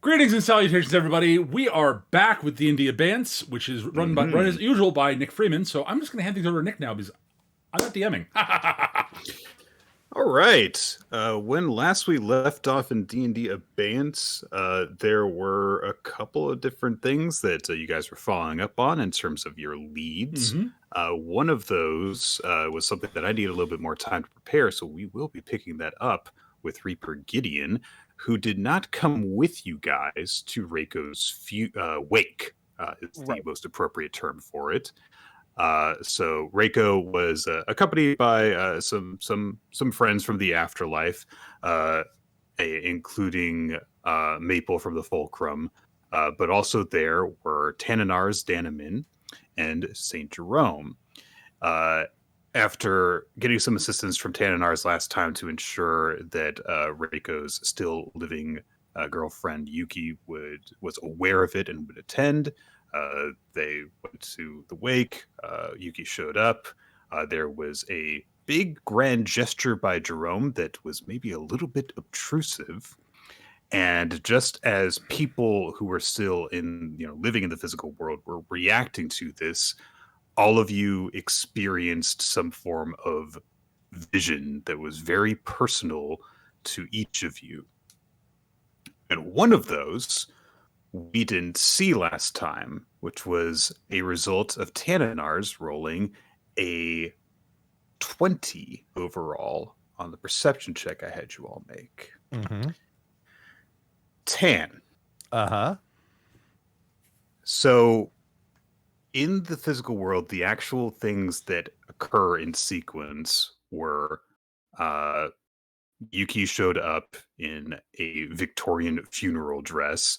Greetings and salutations, everybody. We are back with D&D Abeyance, which is run as usual by Nick Freeman. So I'm just going to hand things over to Nick now because I'm not DMing. All right. When last we left off in D&D Abeyance, there were a couple of different things that you guys were following up on in terms of your leads. One of those was something that I needed a little bit more time to prepare, so we will be picking that up with Reaper Gideon, who did not come with you guys to Reiko's wake, is the most appropriate term for it. So Reiko was accompanied by some friends from the afterlife, including Maple from the Fulcrum, but also there were Tananar's Danamin and Saint Jerome. After getting some assistance from Tananar's last time to ensure that Reiko's still living girlfriend Yuki was aware of it and would attend, they went to the wake. Yuki showed up. There was a big grand gesture by Jerome that was maybe a little bit obtrusive. And just as people who were still living in the physical world were reacting to this, all of you experienced some form of vision that was very personal to each of you. And one of those we didn't see last time, which was a result of Tananar's rolling a 20 overall on the perception check I had you all make. Tan. So in the physical world, the actual things that occur in sequence were Yuki showed up in a Victorian funeral dress,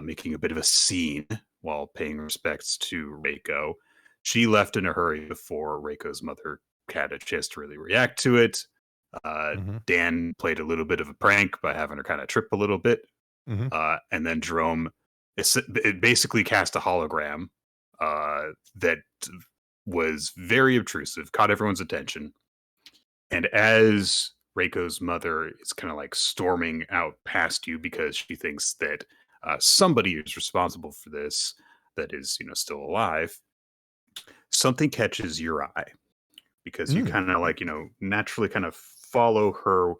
making a bit of a scene while paying respects to Reiko. She left in a hurry before Reiko's mother had a chance to really react to it. Dan played a little bit of a prank by having her kind of trip a little bit. And then Jerome, it basically cast a hologram that was very obtrusive, caught everyone's attention. And as Reiko's mother is kind of like storming out past you because she thinks that somebody is responsible for this that is, still alive, something catches your eye because you kind of like, naturally kind of follow her,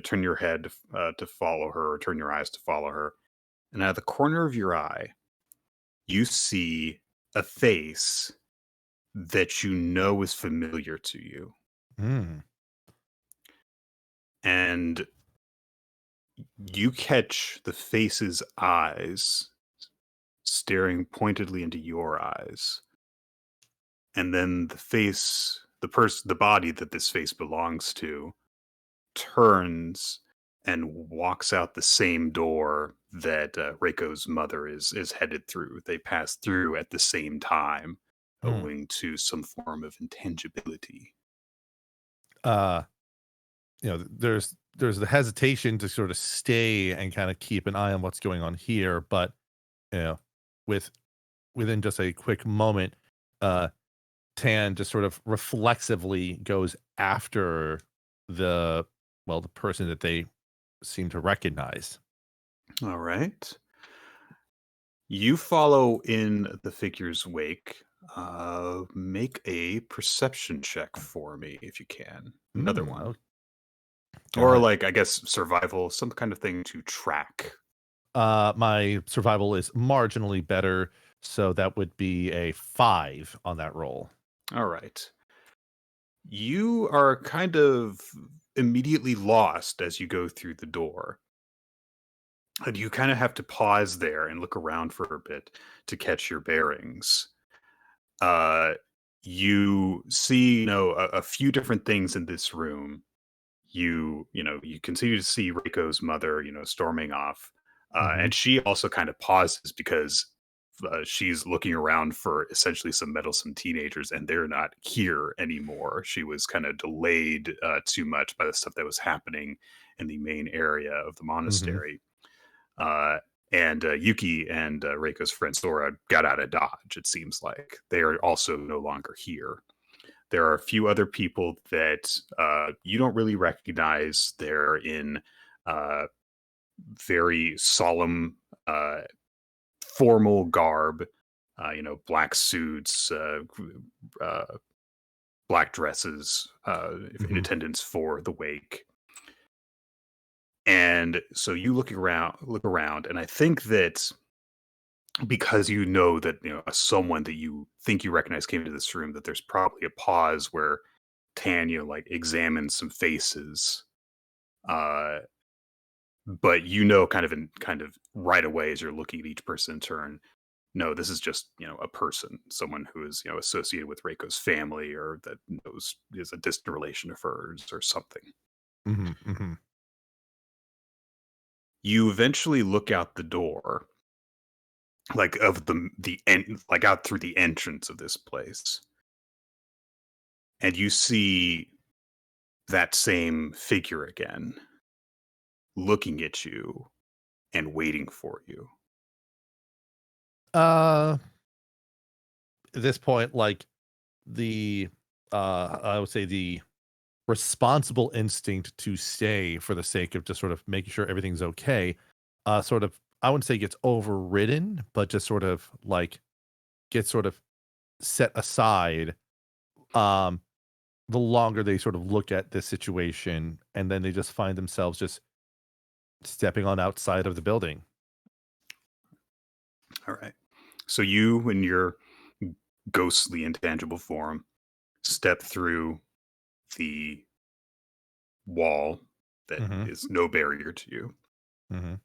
turn your head to follow her, or turn your eyes to follow her. And out of the corner of your eye, you see a face that you know is familiar to you. And you catch the face's eyes staring pointedly into your eyes. And then the body that this face belongs to turns and walks out the same door that Reiko's mother is headed through. They pass through at the same time, owing to some form of intangibility. There's the hesitation to sort of stay and kind of keep an eye on what's going on here, but within just a quick moment, Tan just sort of reflexively goes after the person that they seem to recognize. All right. You follow in the figure's wake. Make a perception check for me if you can. Another one. Or I guess survival, some kind of thing to track. My survival is marginally better, so that would be a 5 on that roll. All right. You are kind of immediately lost as you go through the door. And you kind of have to pause there and look around for a bit to catch your bearings. You see, a few different things in this room. You continue to see Reiko's mother, storming off. And she also kind of pauses because she's looking around for essentially some meddlesome teenagers, and they're not here anymore. She was kind of delayed too much by the stuff that was happening in the main area of the monastery. And Yuki and Reiko's friend Sora got out of Dodge, it seems like. They are also no longer here. There are a few other people that you don't really recognize. They're in very solemn uh, formal garb, black suits, uh, black dresses, in Mhm. attendance for the wake. And so you look around, and I think that because you know that someone that you think you recognize came into this room, that there's probably a pause where Tanya like examines some faces, uh, but kind of right away as you're looking at each person in turn, no, this is just a person, someone who is associated with Reiko's family or that knows is a distant relation of hers or something. Mhm. Mhm. You eventually look out the door, like of the end, like out through the entrance of this place, and you see that same figure again, looking at you and waiting for you. Uh, at this point, like the I would say the responsible instinct to stay for the sake of just sort of making sure everything's okay, sort of I wouldn't say gets overridden, but just sort of like gets sort of set aside. Um, the longer they sort of look at this situation, and then they just find themselves just stepping on outside of the building. All right. So you, in your ghostly, intangible form, step through the wall that Mhm. is no barrier to you. Mhm.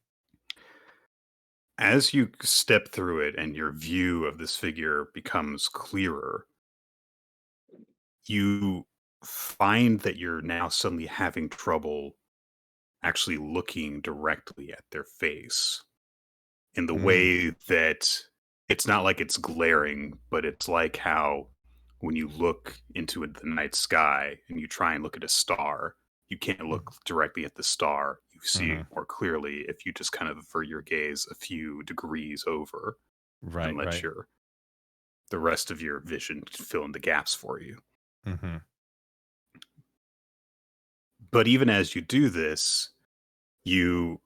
As you step through it and your view of this figure becomes clearer, you find that you're now suddenly having trouble actually looking directly at their face in the Mm. way that it's not like it's glaring, but it's like how when you look into the night sky and you try and look at a star, you can't look directly at the star. You see it Mhm. more clearly if you just kind of avert your gaze a few degrees over and Right, let right. your the rest of your vision fill in the gaps for you. Mhm. But even as you do this, you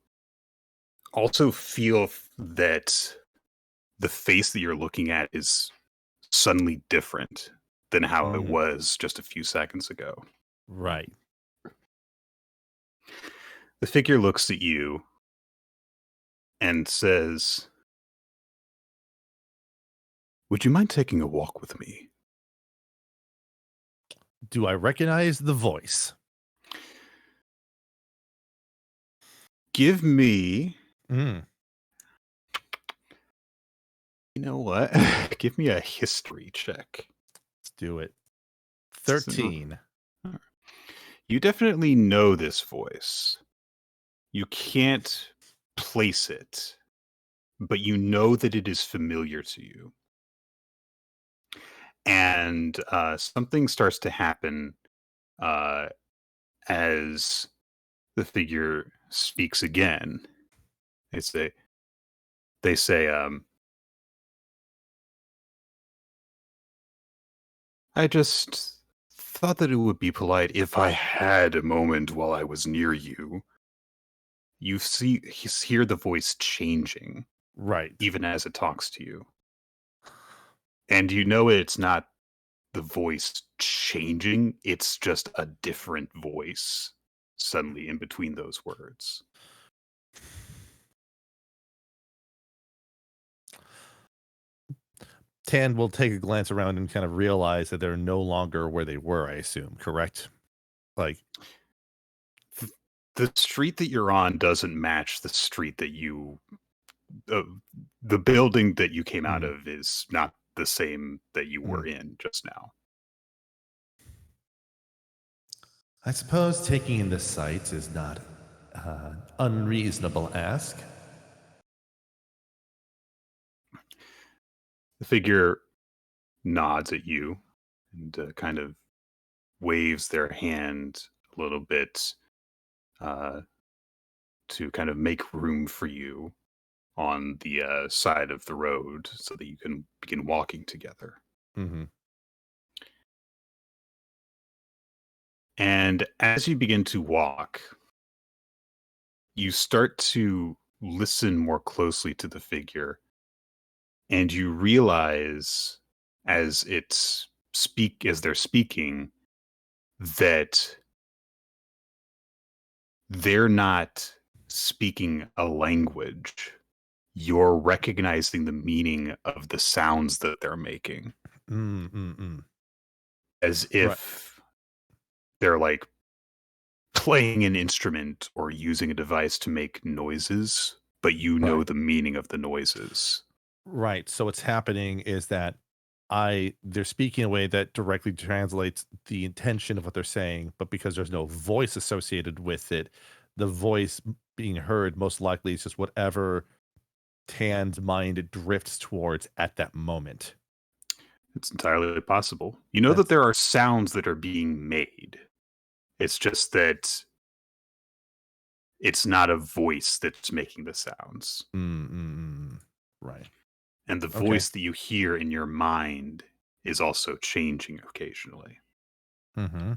also feel that the face that you're looking at is suddenly different than how it Mm. was just a few seconds ago. Right. The figure looks at you and says, "Would you mind taking a walk with me?" Do I recognize the voice? Give me, Mm. you know what? Give me a history check. Let's do it. So, 13. you definitely know this voice. You can't place it, but you know that it is familiar to you. And something starts to happen uh, as the figure speaks again. They say, they say, "I just thought that it would be polite if I had a moment while I was near you." You hear the voice changing Right. even as it talks to you, and you know it's not the voice changing; it's just a different voice suddenly in between those words. Tan will take a glance around and kind of realize that they're no longer where they were, I assume, correct? Like, Th- the street that you're on doesn't match the street that uh, the building that you came out mm, of is not the same that you were mm. in just now. I suppose taking in the sights is not unreasonable ask. The figure nods at you and kind of waves their hand a little bit uh, to kind of make room for you on the side of the road so that you can begin walking together. Hmm. And as you begin to walk, you start to listen more closely to the figure, and you realize as they're speaking that they're not speaking a language. You're recognizing the meaning of the sounds that they're making, Mm, mm, mm. as Right. if they're like playing an instrument or using a device to make noises, but you know Right. the meaning of the noises. Right. So what's happening is that they're speaking in a way that directly translates the intention of what they're saying, but because there's no voice associated with it, the voice being heard most likely is just whatever Tan's mind drifts towards at that moment. It's entirely possible. You know that That's there are sounds that are being made. It's just that it's not a voice that's making the sounds. mm, mm, mm. Right. And the Okay. voice that you hear in your mind is also changing occasionally. Mm-hmm.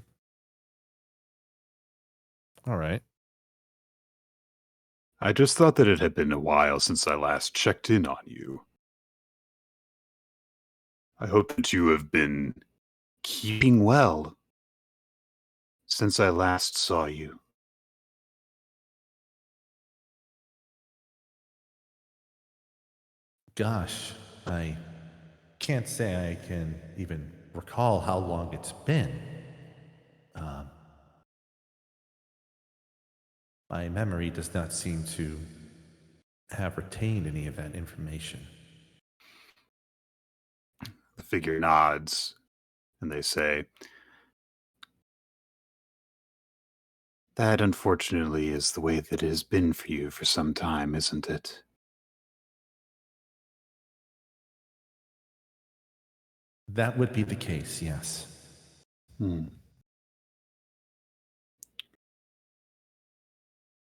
All right. I just thought that it had been a while since I last checked in on you. I hope that you have been keeping well since I last saw you. Gosh, I can't say I can even recall how long it's been. Um, my memory does not seem to have retained any of that information. The figure nods, and they say, that unfortunately is the way that it has been for you for some time, isn't it? That would be the case, yes. Hmm.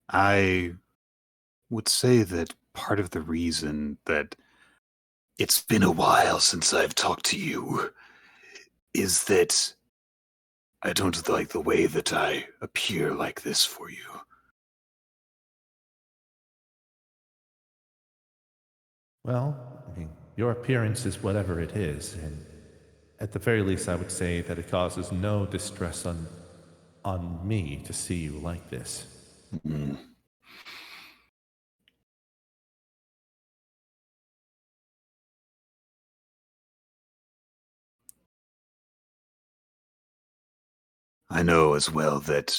I would say that part of the reason that it's been a while since I've talked to you is that I don't like the way that I appear like this for you. Well, I mean, your appearance is whatever it is, and at the very least, I would say that it causes no distress on me to see you like this. Mm. I know as well that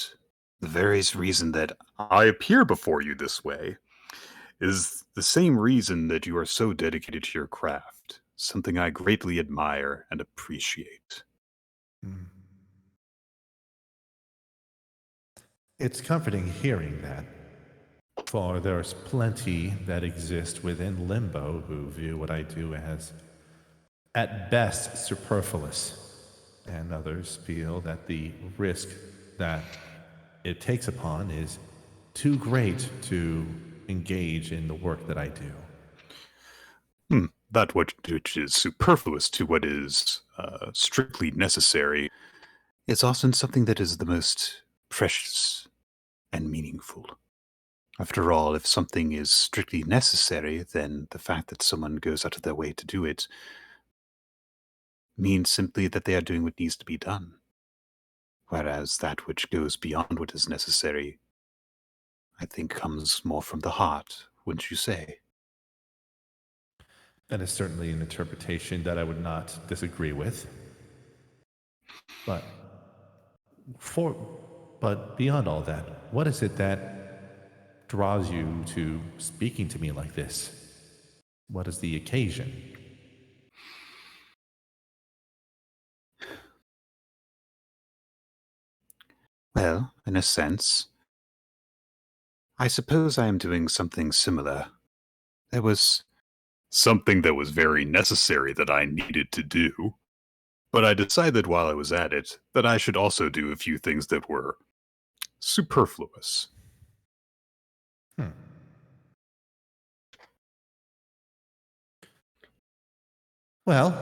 the very reason that I appear before you this way is the same reason that you are so dedicated to your craft, something I greatly admire and appreciate. Mm. It's comforting hearing that, for there's plenty that exist within Limbo who view what I do as, at best, superfluous, and others feel that the risk that it takes upon is too great to engage in the work that I do. That which is superfluous to what is strictly necessary is often something that is the most precious and meaningful. After all, if something is strictly necessary, then the fact that someone goes out of their way to do it means simply that they are doing what needs to be done. Whereas that which goes beyond what is necessary, I think, comes more from the heart, wouldn't you say? That is certainly an interpretation that I would not disagree with. But for but beyond all that, what is it that draws you to speaking to me like this? What is the occasion? Well, in a sense, I suppose I am doing something similar. There was something that was very necessary that I needed to do, but I decided while I was at it that I should also do a few things that were superfluous. Hmm. Well,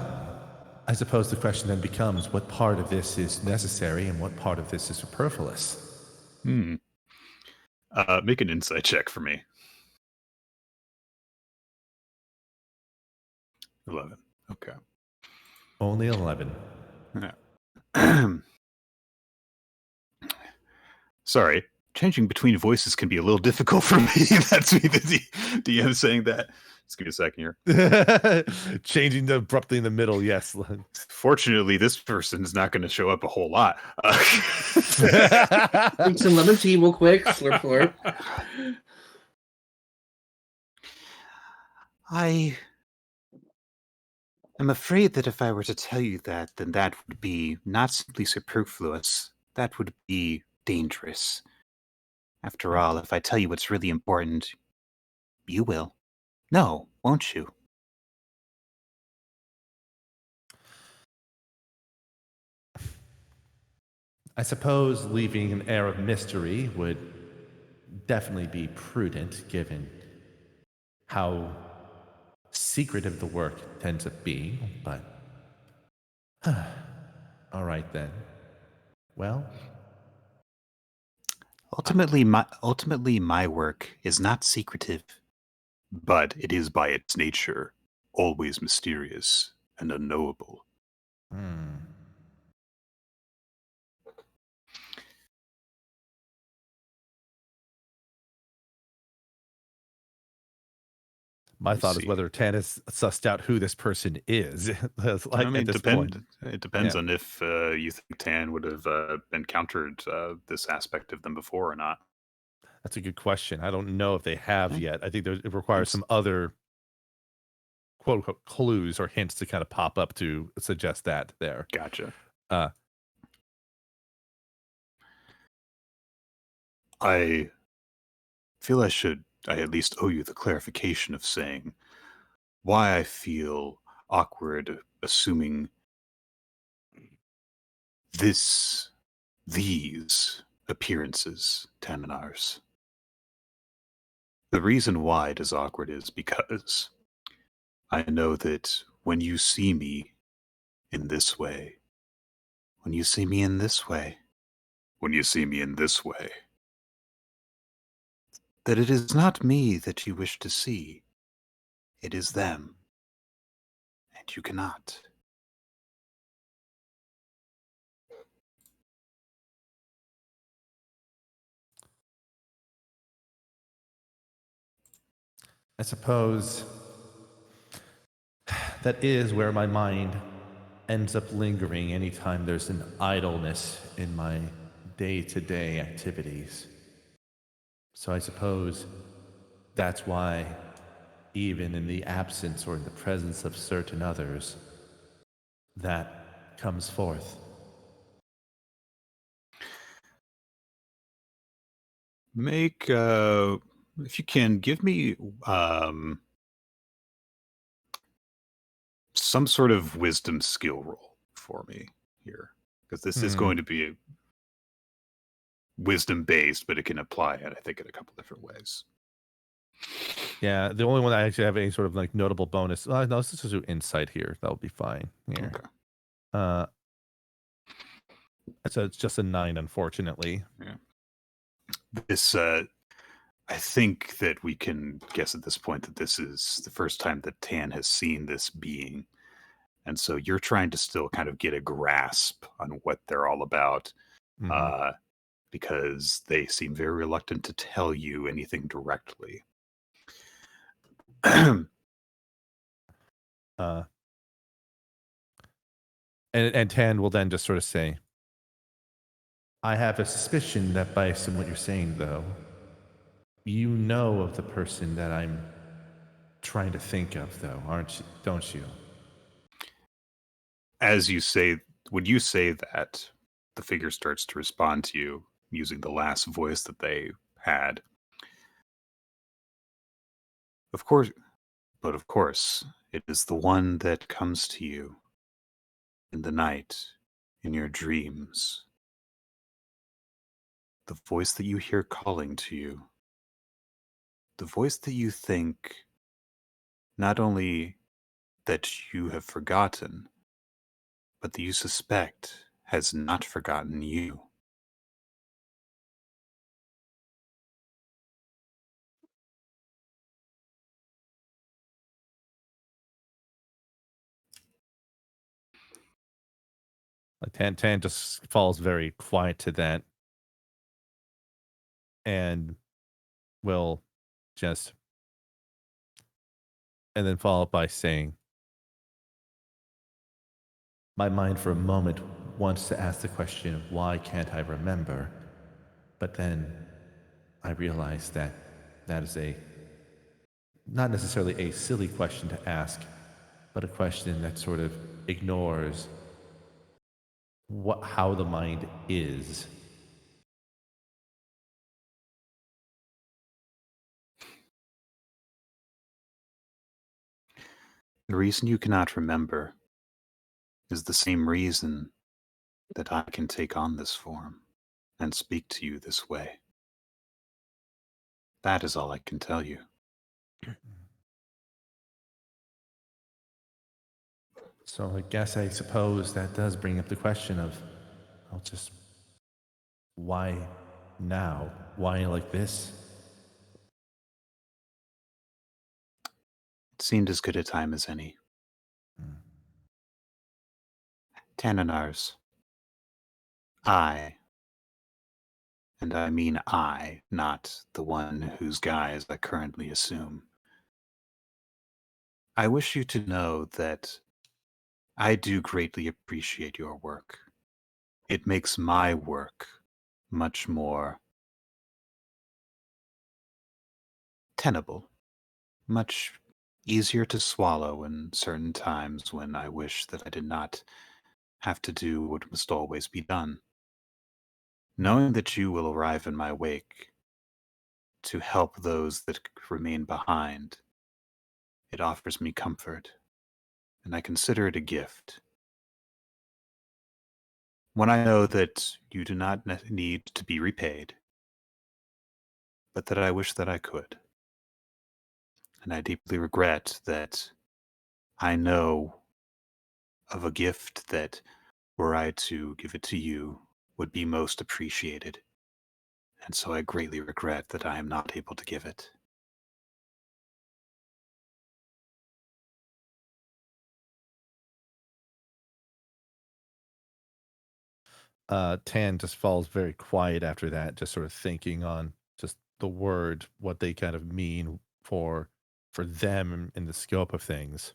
I suppose the question then becomes what part of this is necessary and what part of this is superfluous. Hmm. Make an insight check for me. 11. Okay. Only 11. Yeah. Sorry, changing between voices can be a little difficult for me. That's me, the DM saying that. Just give me a second here. Changing abruptly in the middle, yes. Fortunately, this person is not going to show up a whole lot. Drink some lemon tea real quick. Slurp, slurp. I am afraid that if I were to tell you that, then that would be not simply superfluous, that would be dangerous. After all, if I tell you what's really important, you will. No, won't you? I suppose leaving an air of mystery would definitely be prudent given how secretive the work tends up being, but all right then. Well, Ultimately, my work is not secretive, but it is by its nature always mysterious and unknowable. my Let's thought is see. whether Tan has sussed out who this person is. Like, I mean, at this point. it depends Yeah. on if you think Tan would have encountered this aspect of them before or not. That's a good question. I don't know if they have Yeah. yet. I think it requires It's- some other quote unquote clues or hints to kind of pop up to suggest that there. Gotcha. Uh, I feel I at least owe you the clarification of saying why I feel awkward assuming these appearances, Taminars. The reason why it is awkward is because I know that when you see me in this way, when you see me in this way, when you see me in this way, that it is not me that you wish to see, it is them, and you cannot. I suppose that is where my mind ends up lingering anytime there's an idleness in my day to day activities. So I suppose that's why, even in the absence or in the presence of certain others, that comes forth. Make, if you can, give me some sort of wisdom skill roll for me here. Because this is going to be wisdom based, but it can apply it, I think, in a couple different ways. Yeah, the only one I actually have any sort of like notable bonus. No, let's just do insight here. That'll be fine. Here. Okay. So it's just a 9, unfortunately. Yeah. This, I think that we can guess at this point that this is the first time that Tan has seen this being. And so you're trying to still kind of get a grasp on what they're all about, because they seem very reluctant to tell you anything directly. And Tan will then just sort of say, I have a suspicion that based on what you're saying, though, you know of the person that I'm trying to think of, though, aren't you? Don't you? As you say, when you say that, the figure starts to respond to you using the last voice that they had. Of course, but of course, it is the one that comes to you in the night, in your dreams. The voice that you hear calling to you. The voice that you think not only that you have forgotten, but that you suspect has not forgotten you. Like Tan just falls very quiet to that and will just and then follow up by saying, my mind for a moment wants to ask the question, why can't I remember? But then I realize that that is not necessarily a silly question to ask, but a question that sort of ignores how the mind is. The reason you cannot remember is the same reason that I can take on this form and speak to you this way. That is all I can tell you. So I suppose that does bring up the question of, well, just why now? Why like this? It seemed as good a time as any. Hmm. Tanninars, I, and I mean I, not the one whose guise I currently assume. I wish you to know that I do greatly appreciate your work. It makes my work much more tenable, much easier to swallow in certain times when I wish that I did not have to do what must always be done. Knowing that you will arrive in my wake to help those that remain behind, it offers me comfort, and I consider it a gift. When I know that you do not need to be repaid, but that I wish that I could. And I deeply regret that I know of a gift that, were I to give it to you, would be most appreciated. And so I greatly regret that I am not able to give it. Tan just falls very quiet after that, just sort of thinking on just the word, what they kind of mean for them in the scope of things.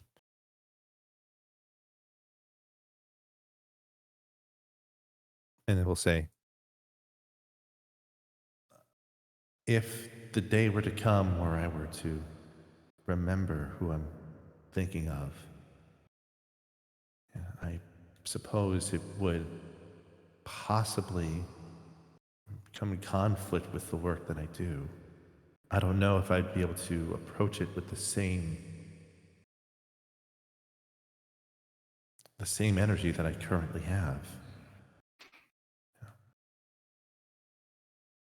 And then we'll say, if the day were to come where I were to remember who I'm thinking of, I suppose it would possibly come in conflict with the work that I do. I don't know if I'd be able to approach it with the same energy that I currently have.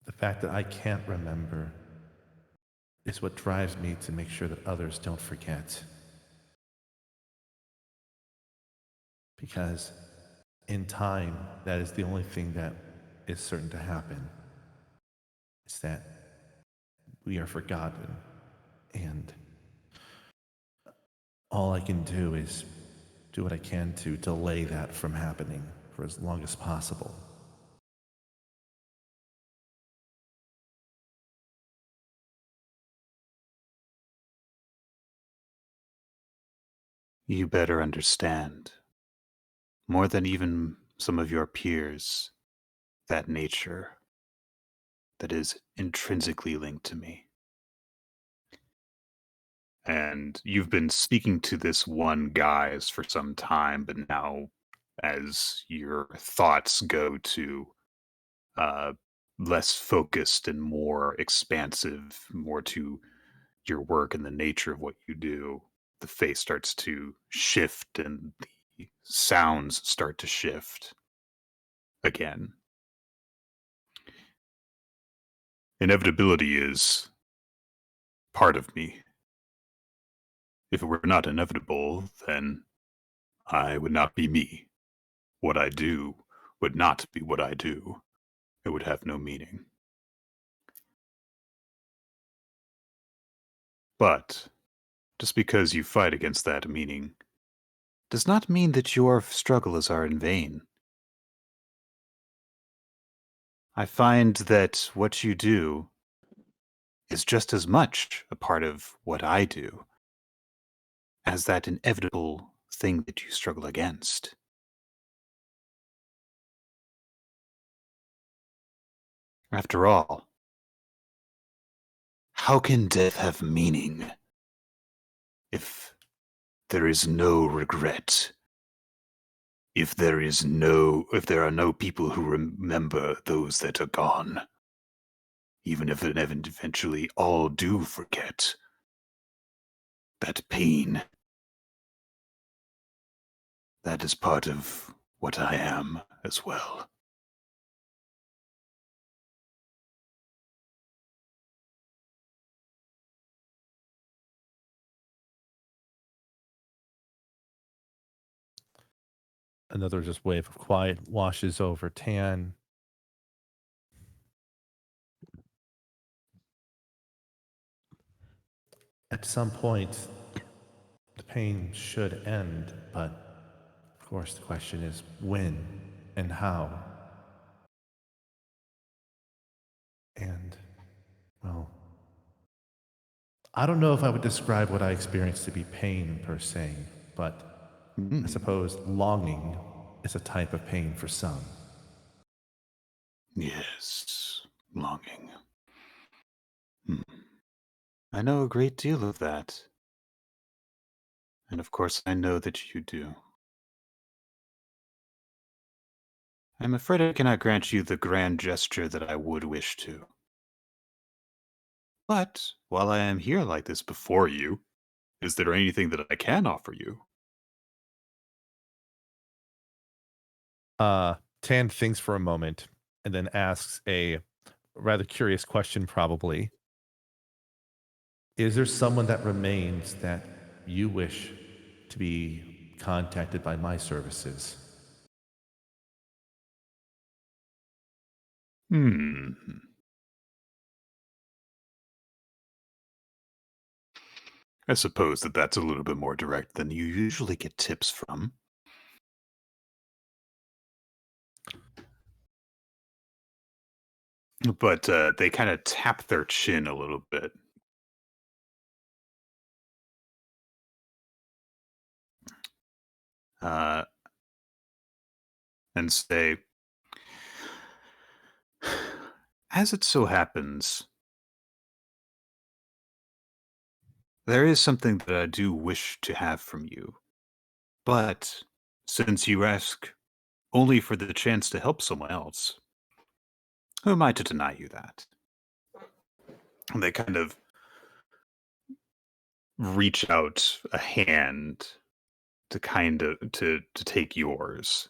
The fact that I can't remember is what drives me to make sure that others don't forget. Because in time, that is the only thing that is certain to happen. Is that we are forgotten. And all I can do is do what I can to delay that from happening for as long as possible. You better understand, more than even some of your peers, that nature that is intrinsically linked to me. And you've been speaking to this one guise for some time, but now as your thoughts go to uh, less focused and more expansive, more to your work and the nature of what you do, the face starts to shift and the sounds start to shift again. Inevitability is part of me. If it were not inevitable, then I would not be me. What I do would not be what I do. It would have no meaning. But just because you fight against that meaning does not mean that your struggles are in vain. I find that what you do is just as much a part of what I do as that inevitable thing that you struggle against. After all, how can death have meaning if there is no regret? If there are no people who remember those that are gone, even if eventually all do forget, that pain, that is part of what I am as well. Another just wave of quiet washes over Tan. At some point, the pain should end, but of course the question is when and how. And, well, I don't know if I would describe what I experienced to be pain per se, but I suppose longing is a type of pain for some. Yes, longing. I know a great deal of that. And of course, I know that you do. I'm afraid I cannot grant you the grand gesture that I would wish to. But while I am here like this before you, is there anything that I can offer you? Tan thinks for a moment and then asks a rather curious question, probably. Is there someone that remains that you wish to be contacted by my services? Hmm. I suppose that that's a little bit more direct than you usually get tips from. But they kind of tap their chin a little bit. Uh, and say, as it so happens, there is something that I do wish to have from you. But since you ask only for the chance to help someone else, who am I to deny you that? And they kind of reach out a hand to to take yours.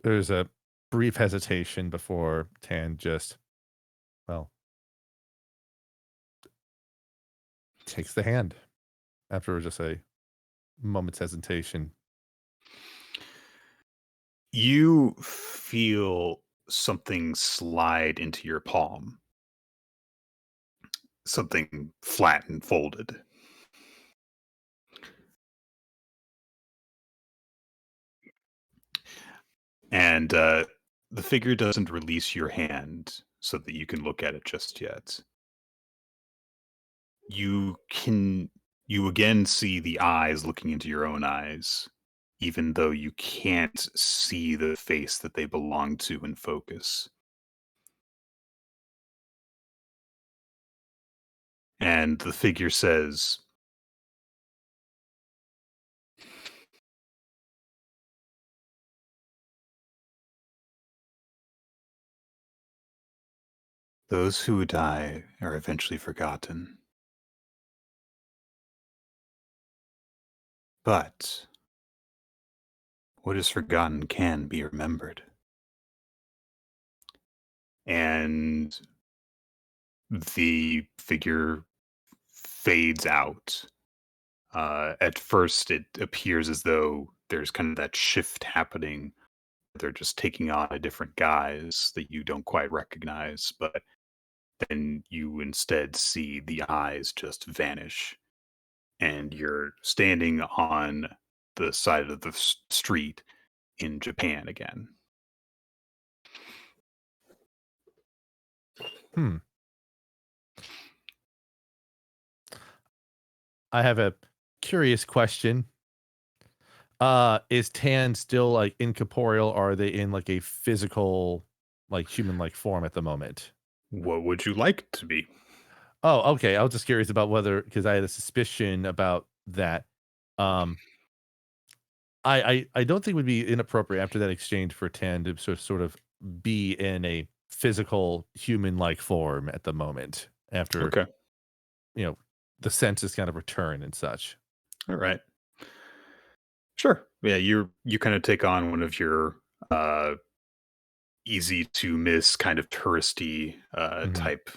There's a brief hesitation before Tan just, well, takes the hand after just a moment's hesitation. You feel something slide into your palm, something flat and folded. And the figure doesn't release your hand so that you can look at it just yet. You can you again see the eyes looking into your own eyes, even though you can't see the face that they belong to in focus. And the figure says, "Those who die are eventually forgotten. But what is forgotten can be remembered." And the figure fades out. At first, it appears as though there's kind of that shift happening. They're just taking on a different guise that you don't quite recognize, but then you instead see the eyes just vanish, and you're standing on the side of the street in Japan again. I have a curious question. Is Tan still like incorporeal, or are they in like a physical, like human-like form at the moment? What would you like it to be? Oh, okay. I was just curious about whether, because I had a suspicion about that. Um, I don't think it would be inappropriate after that exchange for Tan to sort of be in a physical human-like form at the moment after, Okay. you know, the senses kind of return and such. All right. Sure. Yeah, you kind of take on one of your uh easy to miss kind of touristy Mhm, type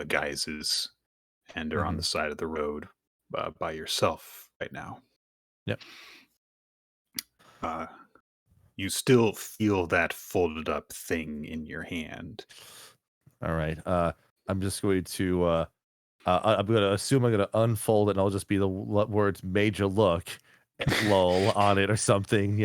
guises and are on mhm. the side of the road by yourself right now. Yep. Uh you still feel that folded up thing in your hand. All right. I'm just going to I'm going to assume I'm going to unfold it, and I'll just be the words "major look," lol on it or something.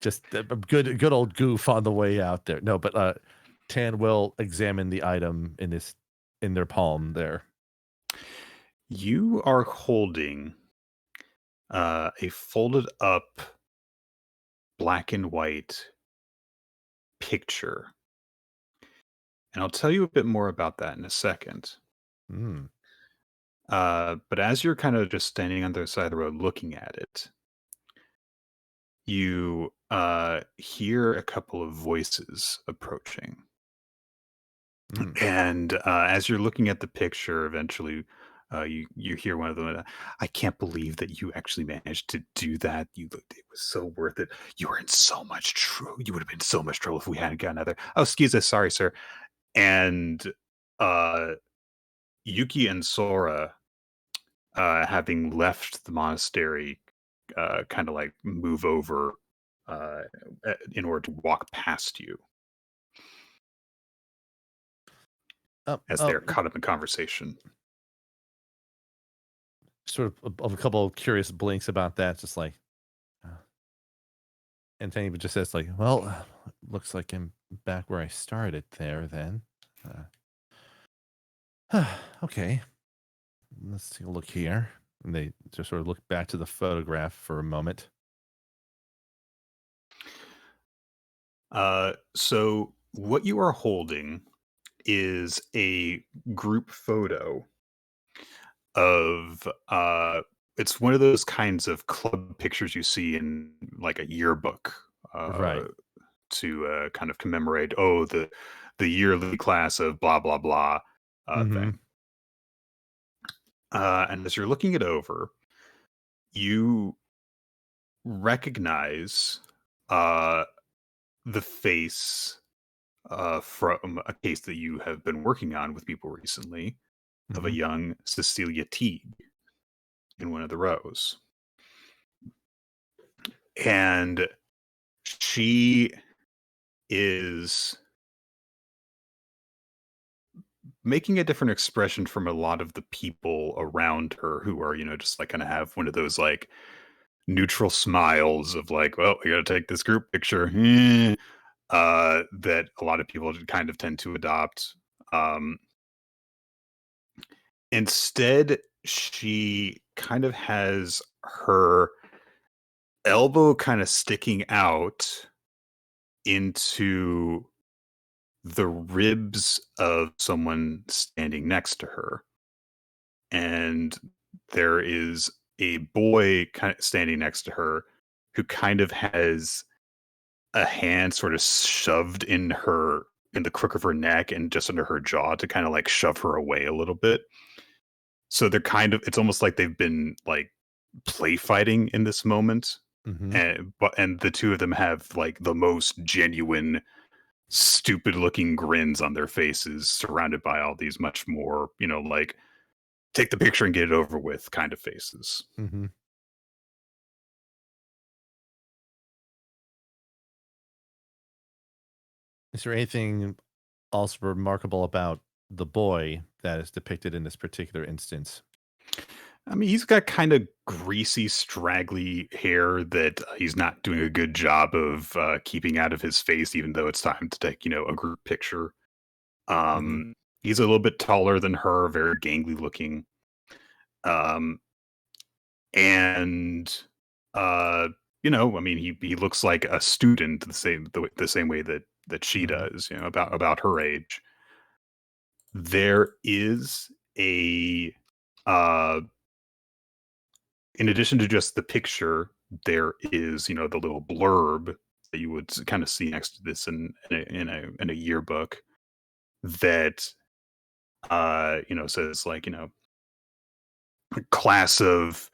Just a good old goof on the way out there. No, but Tan will examine the item in their palm there. You are holding a folded up black and white picture. And I'll tell you a bit more about that in a second. Mm, But as you're kind of just standing on the side of the road looking at it, you hear a couple of voices approaching. mm. And as you're looking at the picture, eventually you hear one of them. I can't believe that you actually managed to do that. You looked, it was so worth it. You were in so much trouble. You would have been in so much trouble if we hadn't got another. Oh, excuse us, sorry, sir. And uh, Yuki and Sora, having left the monastery, kind of like move over uh, in order to walk past you as Oh, they're caught up in conversation. sort of a couple of curious blinks about that, just like, uh, and Tan just says like, "Well, looks like I'm back where I started there. Then, okay." Let's take a look here. And they just sort of look back to the photograph for a moment. So what you are holding is a group photo of it's one of those kinds of club pictures you see in like a yearbook Right. to kind of commemorate the yearly class of blah blah blah Mm-hmm. thing. And as you're looking it over, you recognize uh the face from a case that you have been working on with people recently of a Mm-hmm. young Cecilia Teague in one of the rows. And she is making a different expression from a lot of the people around her who are, just like kind of have one of those like neutral smiles of like, well, we got to take this group picture. That a lot of people kind of tend to adopt. Um, Instead, she kind of has her elbow kind of sticking out into the ribs of someone standing next to her. And there is a boy kind of standing next to her who kind of has a hand sort of shoved in the crook of her neck and just under her jaw to kind of like shove her away a little bit. So they're kind of, it's almost like they've been like play fighting in this moment. Mm-hmm. And the two of them have like the most genuine stupid looking grins on their faces, surrounded by all these much more, like take the picture and get it over with kind of faces. Mm-hmm. Is there anything also remarkable about the boy that is depicted in this particular instance? I mean, he's got kind of greasy, straggly hair that he's not doing a good job of keeping out of his face, even though it's time to take, a group picture. He's a little bit taller than her, very gangly looking. Um, and I mean, he looks like a student the same way that she does, about her age. There is a uh in addition to just the picture, there is, the little blurb that you would kind of see next to this in a yearbook that says like, class of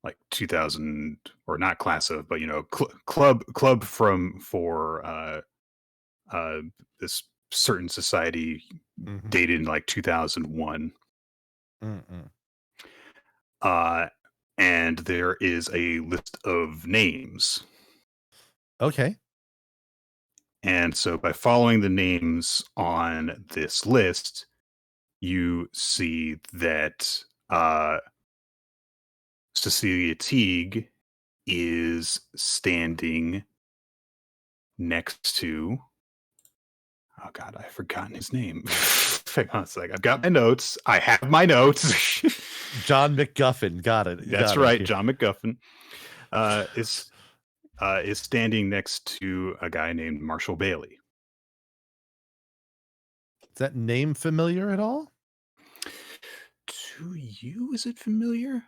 like 2000, or not class of, but club for uh this certain society dated in like 2001. Mm-mm. And there is a list of names. Okay. And so by following the names on this list, you see that Cecilia Teague is standing next to. Oh God, I've forgotten his name. Hang on a sec. I've got my notes. I have my notes. John McGuffin. Got it. That's Got right. it. John McGuffin is standing next to a guy named Marshall Bailey. Is that name familiar at all? To you, is it familiar?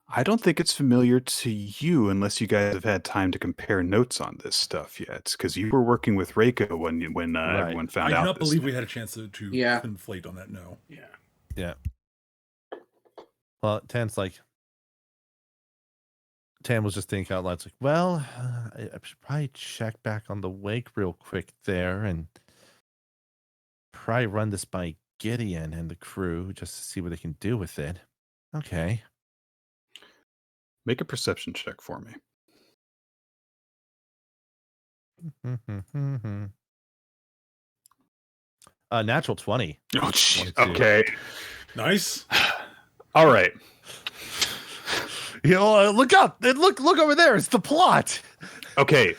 I don't think it's familiar to you unless you guys have had time to compare notes on this stuff yet, because you were working with Reiko when Right. everyone found I out. do not this believe thing. we had a chance to Yeah. conflate on that. No. Yeah. Well, Tan was just thinking out loud. It's like, well, I should probably check back on the wake real quick there and probably run this by Gideon and the crew just to see what they can do with it. Okay. Make a perception check for me. Natural 20. Oh, jeez. 22. Okay. Nice. All right. Look up. Look over there. It's the plot. Okay.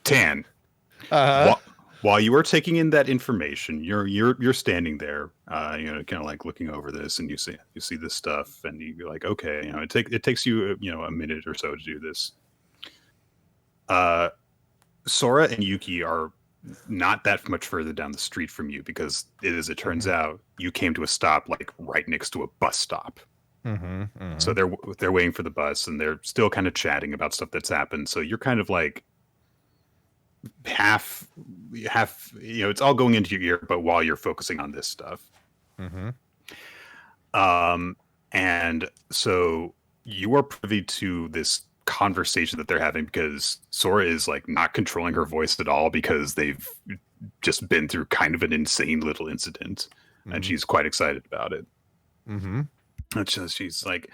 Tan. While you are taking in that information, you're standing there, kind of like looking over this, and you see this stuff, and you're like, okay, it takes you a minute or so to do this. Sora and Yuki are not that much further down the street from you, because as it turns out, you came to a stop like right next to a bus stop. So they're waiting for the bus, and they're still kind of chatting about stuff that's happened. So you're kind of like half, it's all going into your ear, but while you're focusing on this stuff. And so you are privy to this conversation that they're having, because Sora is like not controlling her voice at all, because they've just been through kind of an insane little incident, and she's quite excited about it. And she's like,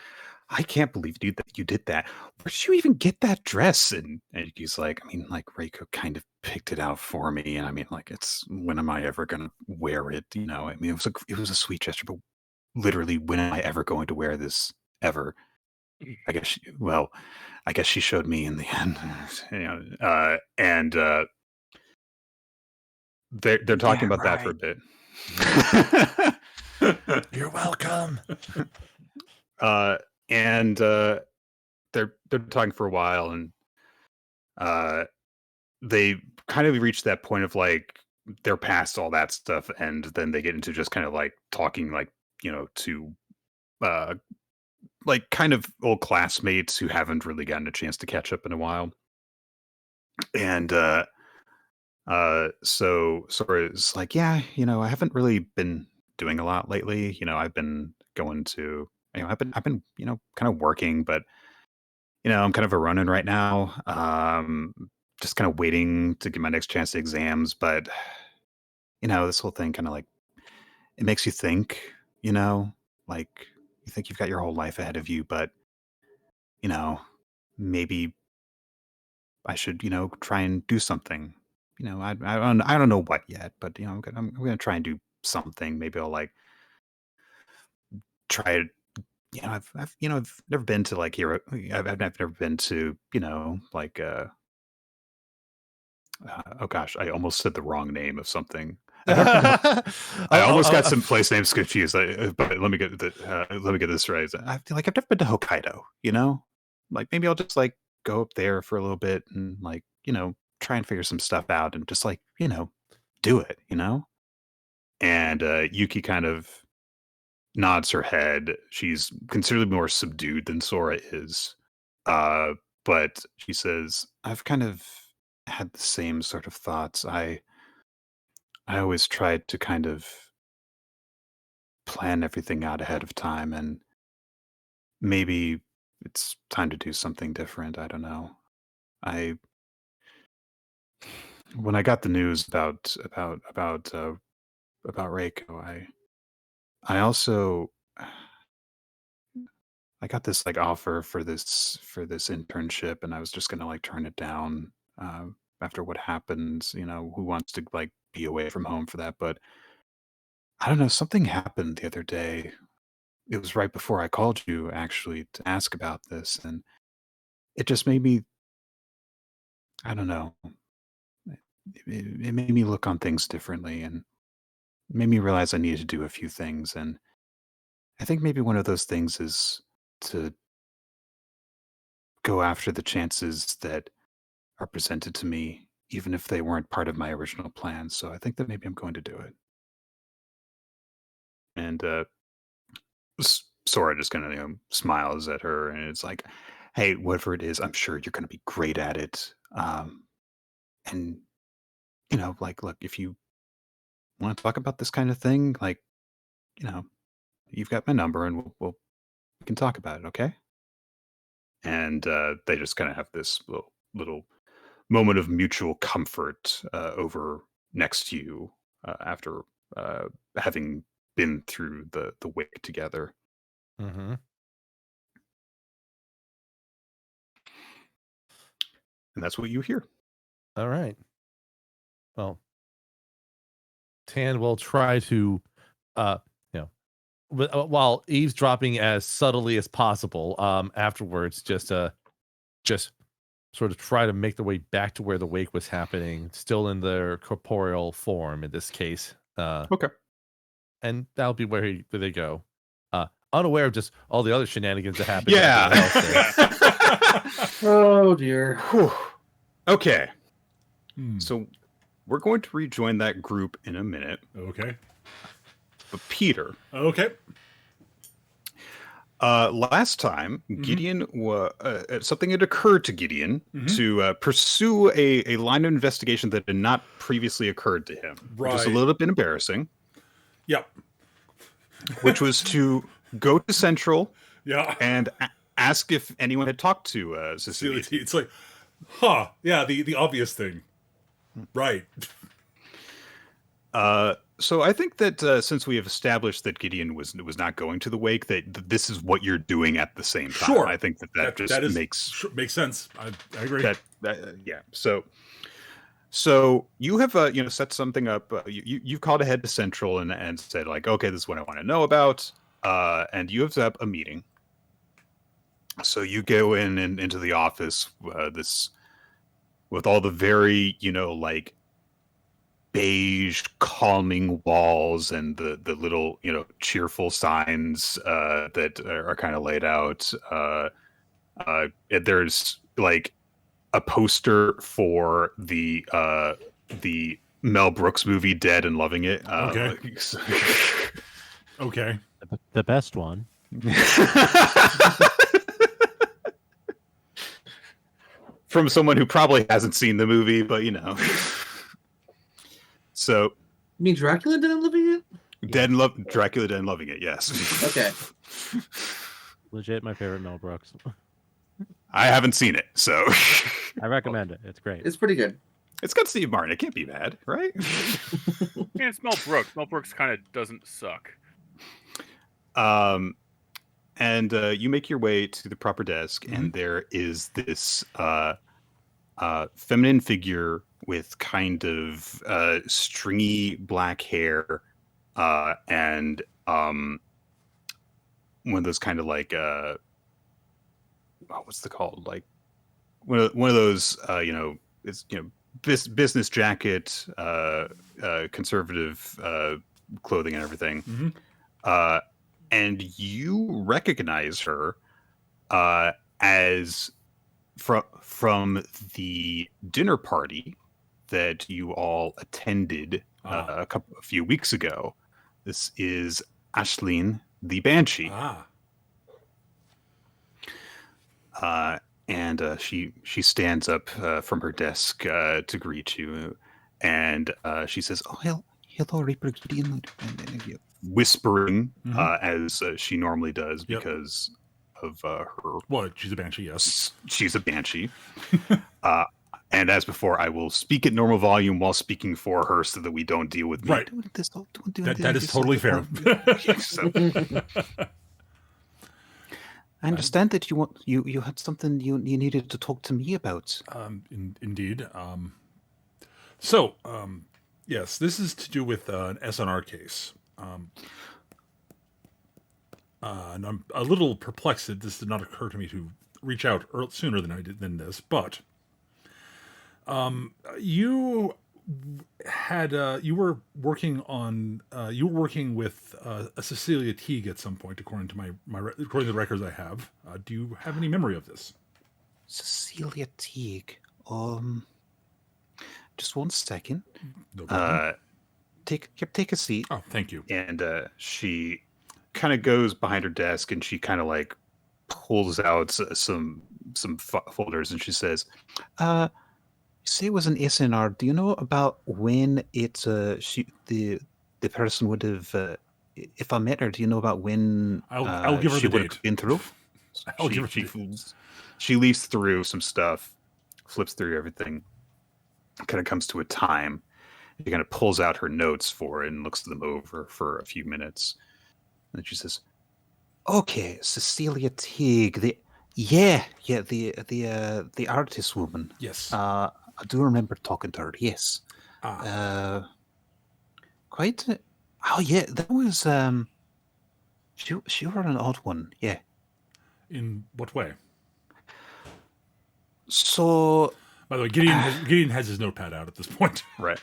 I can't believe, dude, that you did that. Where did you even get that dress? And he's like, I mean, like, Reiko kind of picked it out for me, and I mean, like, when am I ever gonna wear it? I mean, it was a sweet gesture, but literally, when am I ever going to wear this ever? I guess she showed me in the end. And they're talking about that for a bit. You're welcome. And they're talking for a while, and they kind of reach that point of like they're past all that stuff, and then they get into just kind of like talking, like, to like kind of old classmates who haven't really gotten a chance to catch up in a while. And so it's like, yeah, I haven't really been doing a lot lately. I've been going to, I've been, kind of working, but I'm kind of a running right now. Just kind of waiting to get my next chance at exams, but this whole thing kind of like, it makes you think, like you think you've got your whole life ahead of you, but maybe I should, try and do something. I don't know what yet, but I'm gonna try and do something. Maybe I'll like try. I've never been to like hero. I've never been to like oh gosh, I almost said the wrong name of something. I almost got some place names confused. But let me get this right. I feel like I've never been to Hokkaido. Like maybe I'll just like go up there for a little bit and like try and figure some stuff out and just like do it. And Yuki kind of nods her head. She's considerably more subdued than Sora is. But she says, I've kind of had the same sort of thoughts. I always tried to kind of plan everything out ahead of time, and maybe it's time to do something different. I don't know. I When I got the news about Reiko, I also I got this like offer for this internship, and I was just gonna like turn it down after what happened. Who wants to like be away from home for that? But I don't know. Something happened the other day. It was right before I called you actually to ask about this, and it just made me. I don't know. It made me look on things differently, and made me realize I needed to do a few things. And I think maybe one of those things is to go after the chances that are presented to me, even if they weren't part of my original plan. So I think that maybe I'm going to do it. And Sora just kind of smiles at her, and it's like, "Hey, whatever it is, I'm sure you're going to be great at it." And like, look, if you want to talk about this kind of thing, like, you know, you've got my number, and we can talk about it, okay? And they just kind of have this little moment of mutual comfort over next to you after having been through the wake together. Mm-hmm. And that's what you hear. All right. Well, Tan will try to, uh, while eavesdropping as subtly as possible, afterwards, just sort of try to make the way back to where the wake was happening, still in their corporeal form in this case. Okay. And that'll be where they go. Unaware of just all the other shenanigans that happened. Yeah. Oh dear. Whew. Okay. Hmm. So we're going to rejoin that group in a minute. Okay. But Peter. Okay. Last time, Gideon, something had occurred to Gideon to pursue a line of investigation that had not previously occurred to him, which is a Right. little bit embarrassing. Yep. Which was to go to Central Yeah. and ask if anyone had talked to Cecilia. It's like, yeah, the obvious thing. Right. So I think that since we have established that Gideon was not going to the wake, that this is what you're doing at the same time. Sure. I think that just makes sense. I agree. Yeah. So you have set something up. You've called ahead to Central and said like, okay, this is what I want to know about. And you have set up a meeting. So you go into the office, this with all the very like beige, calming walls and the little cheerful signs that are kind of laid out. There's like a poster for the Mel Brooks movie Dead and Loving It. Okay. Okay. The best one. From someone who probably hasn't seen the movie, but So You mean Dracula Dead and Loving It? Dracula Dead and Loving It, yes. Okay. Legit my favorite Mel Brooks. I haven't seen it, so I recommend it. It's great. It's pretty good. it's got Steve Martin. It can't be bad, right? Yeah, it's Mel Brooks. Mel Brooks kind of doesn't suck. And you make your way to the proper desk, and there is this feminine figure with kind of stringy black hair and one of those kind of like what's it called? Like one of those it's business jacket, conservative clothing and everything. Mm-hmm. And you recognize her as from the dinner party that you all attended a few weeks ago. This is Ashleen the Banshee. And she stands up from her desk to greet you, and she says, "Oh, hello, Reaper," whispering as she normally does because of her. Well, she's a banshee, yes. She's a banshee. And as before, I will speak at normal volume while speaking for her so that we don't deal with me. Right. That is totally fair. I understand that you had something you needed to talk to me about. Indeed. So, yes, this is to do with an SNR case. And I'm a little perplexed that this did not occur to me to reach out sooner than I did than this, but you were working with a Cecilia Teague at some point, according to according to the records I have. Do you have any memory of this? Cecilia Teague. Just 1 second. No problem. Take a seat. Oh, thank you. And she kind of goes behind her desk and she kind of like pulls out some folders and she says, "You say it was an SNR. Do you know about when the person would have, if I met her, do you know about when I'll give her she the would date. have been through?" I'll give her the date. She leafs through some stuff, flips through everything, kind of comes to a time. She kind of pulls out her notes for it and looks them over for a few minutes. And then she says, "Okay, Cecilia Teague, the artist woman. Yes. I do remember talking to her. Yes. Quite. Oh yeah, that was She were an odd one. Yeah. In what way? So. By the way, Gideon has his notepad out at this point. Right.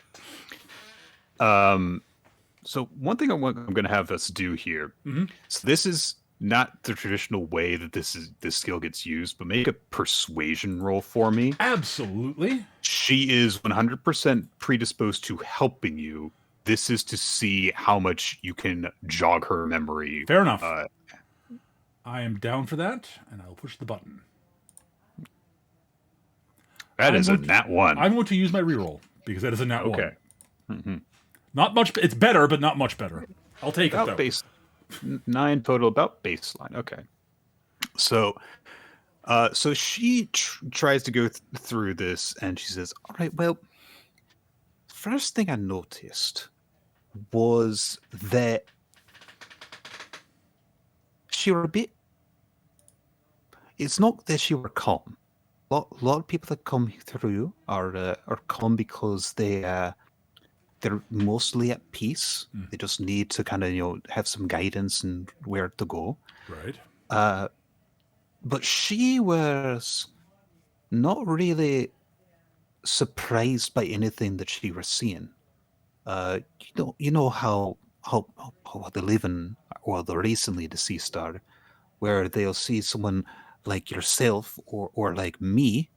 So one thing I'm going to have us do here. Mm-hmm. So this is not the traditional way that this skill gets used, but make a persuasion roll for me. Absolutely. She is 100% predisposed to helping you. This is to see how much you can jog her memory. Fair enough. I am down for that, and I'll push the button. That is a nat 1. I'm going to use my reroll because that is a nat 1. Okay. Mm-hmm. Not much. It's better, but not much better. I'll take about it though. 9 total, about baseline. Okay. So, she tries to go through this, and she says, "All right. Well, first thing I noticed was that she were a bit. It's not that she were calm. A lot of people that come through are calm because they're mostly at peace. They just need to kind of have some guidance and where to go. Right. But she was not really surprised by anything that she was seeing. You know how they live in, or the recently deceased are, where they'll see someone like yourself or like me,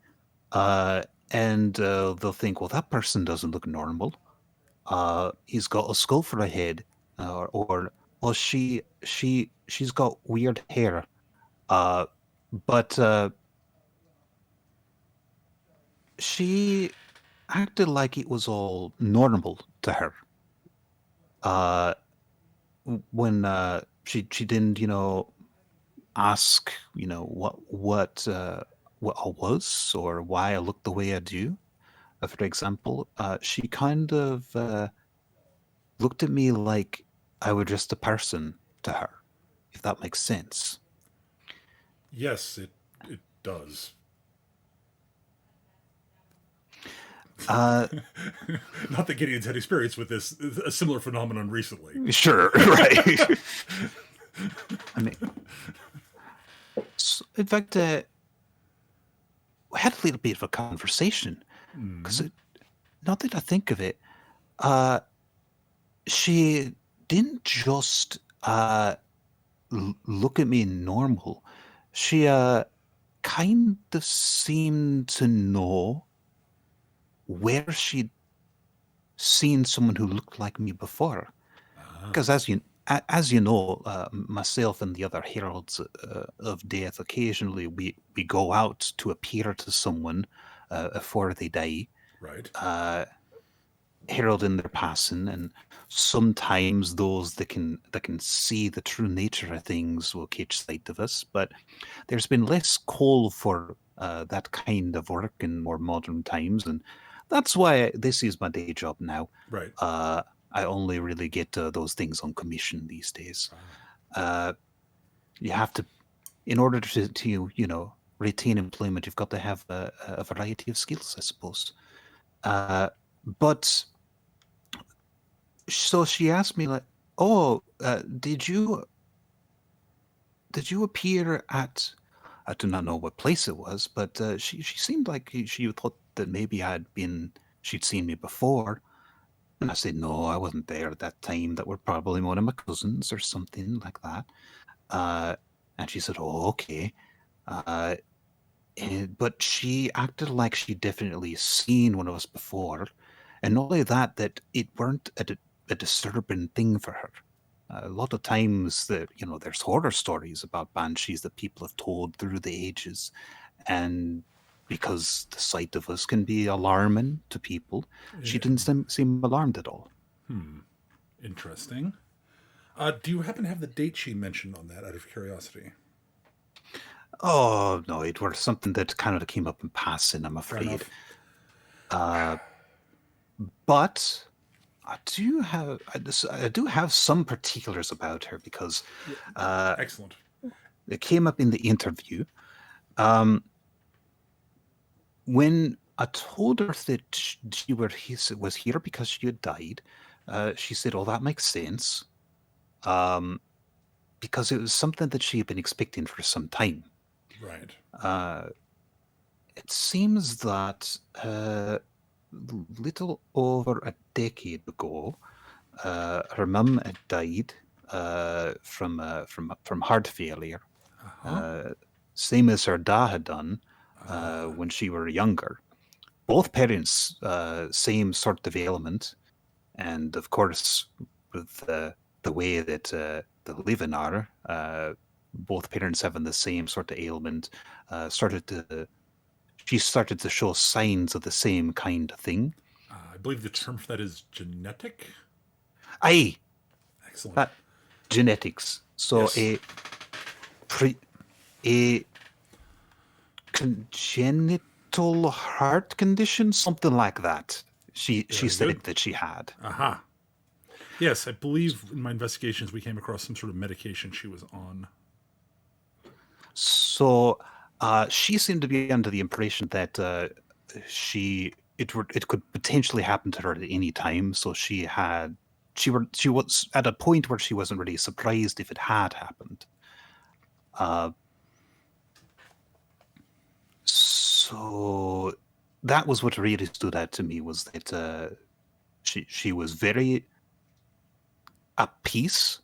and they'll think, well, that person doesn't look normal. He's got a skull for a head, or she's got weird hair, but she acted like it was all normal to her. When she didn't, ask, what I was or why I looked the way I do. For example, she kind of looked at me like I were just a person to her, if that makes sense. Yes, it does. Not that Gideon's had experience with a similar phenomenon recently. Sure, right. I mean, in fact, we had a little bit of a conversation because now that I think of it, she didn't just look at me normal. She kind of seemed to know where she'd seen someone who looked like me before. Because as you know, myself and the other heralds of death, occasionally we go out to appear to someone before they die. Right. Heralding their passing, and sometimes those that can see the true nature of things will catch sight of us. But there's been less call for that kind of work in more modern times, and that's why this is my day job now. Right. I only really get those things on commission these days. You have to, in order to retain employment, you've got to have a variety of skills, I suppose. But so she asked me, like, "Oh, did you appear at?" I do not know what place it was, but she seemed like she thought that maybe she'd seen me before. And I said, "No, I wasn't there at that time. That were probably one of my cousins or something like that." And she said, "Oh, okay." But she acted like she'd definitely seen one of us before. And not only that it weren't a disturbing thing for her. A lot of times there's horror stories about banshees that people have told through the ages. And because the sight of us can be alarming to people, she didn't seem alarmed at all. Interesting. Do you happen to have the date she mentioned on that, out of curiosity? Oh, no, it was something that kind of came up in passing, I'm afraid. But I do have some particulars about her because excellent. It came up in the interview. When I told her that she was here because she had died, she said, "Oh, that makes sense," because it was something that she had been expecting for some time. Right. It seems that little over a decade ago, her mum had died from heart failure, same as her dad had done when she were younger. Both parents, same sort of ailment, and of course, with the way that the living are, both parents having the same sort of ailment, she started to show signs of the same kind of thing. I believe the term for that is genetic. Aye. Excellent. Genetics. So yes. a congenital heart condition, something like that. She said that she had. Aha. Yes, I believe in my investigations we came across some sort of medication she was on. So she seemed to be under the impression that it could potentially happen to her at any time. So she was at a point where she wasn't really surprised if it had happened. So that was what really stood out to me, was that she was very at peace,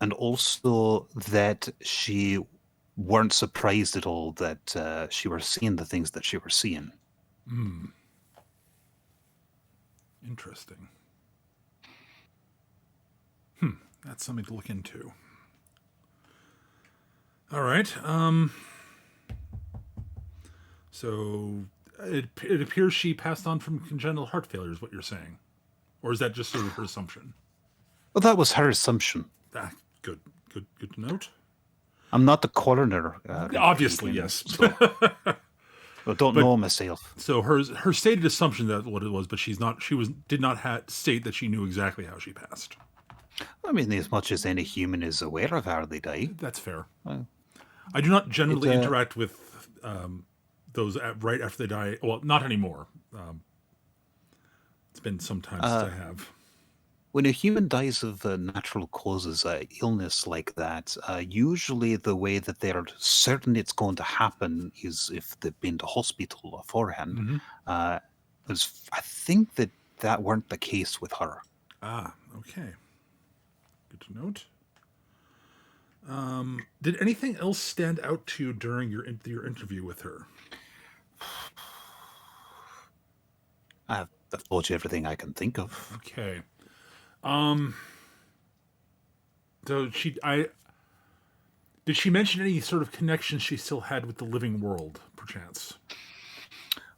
and also that she weren't surprised at all that she were seeing the things that she were seeing. Interesting. That's something to look into. All right. So it appears she passed on from congenital heart failure, is what you're saying, or is that just sort of her assumption? Well, that was her assumption. Good to note. I'm not the coroner. Obviously, yes. So, I don't know myself. So her stated assumption that what it was, but did not state that she knew exactly how she passed. I mean, as much as any human is aware of how they die. That's fair. I do not generally interact with those right after they die. Well, not anymore. It's been some time since I have. when a human dies of natural causes, illness like that, usually the way that they're certain it's going to happen is if they've been to hospital beforehand. Mm-hmm. I think that weren't the case with her. Ah, okay. Good to note. Did anything else stand out to you during your interview with her? I've told you everything I can think of. Okay. So did she mention any sort of connection she still had with the living world, perchance?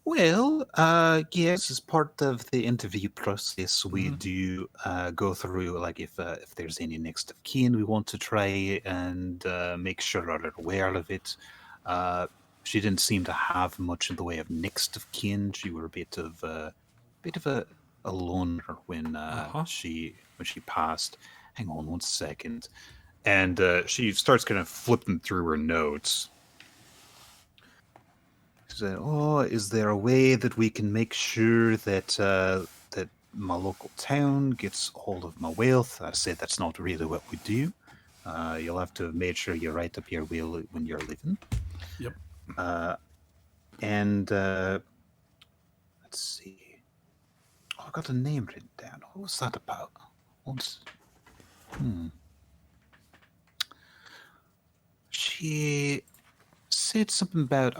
Well, yes, as part of the interview process, we do go through, like, if there's any next of kin we want to try and make sure are aware of it. She didn't seem to have much in the way of next of kin. She were a bit of a loner when she passed. Hang on 1 second. And she starts kind of flipping through her notes. She said, "Oh, is there a way that we can make sure that that my local town gets hold of my wealth?" I said, "That's not really what we do. You'll have to make sure you write up your will when you're living." Yep. And let's see. Oh, I got a name written down. What was that about? She said something about,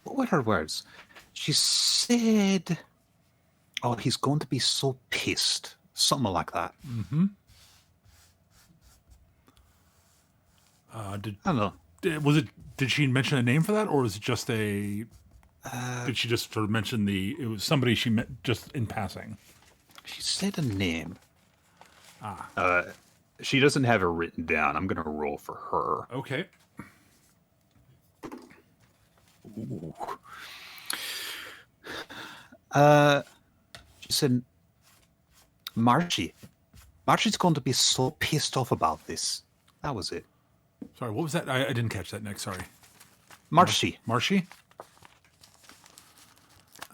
what were her words? She said, "Oh, he's going to be so pissed." Something like that. Mm-hmm. I don't know. Did she mention a name for that, or was it just a? Did she just sort of mention it was somebody she met just in passing? She said a name. She doesn't have it written down. I'm going to roll for her. Okay. Ooh. She said, Marchie's going to be so pissed off about this. That was it. Sorry, what was that? I didn't catch that next. Sorry. Marshy. Marshy?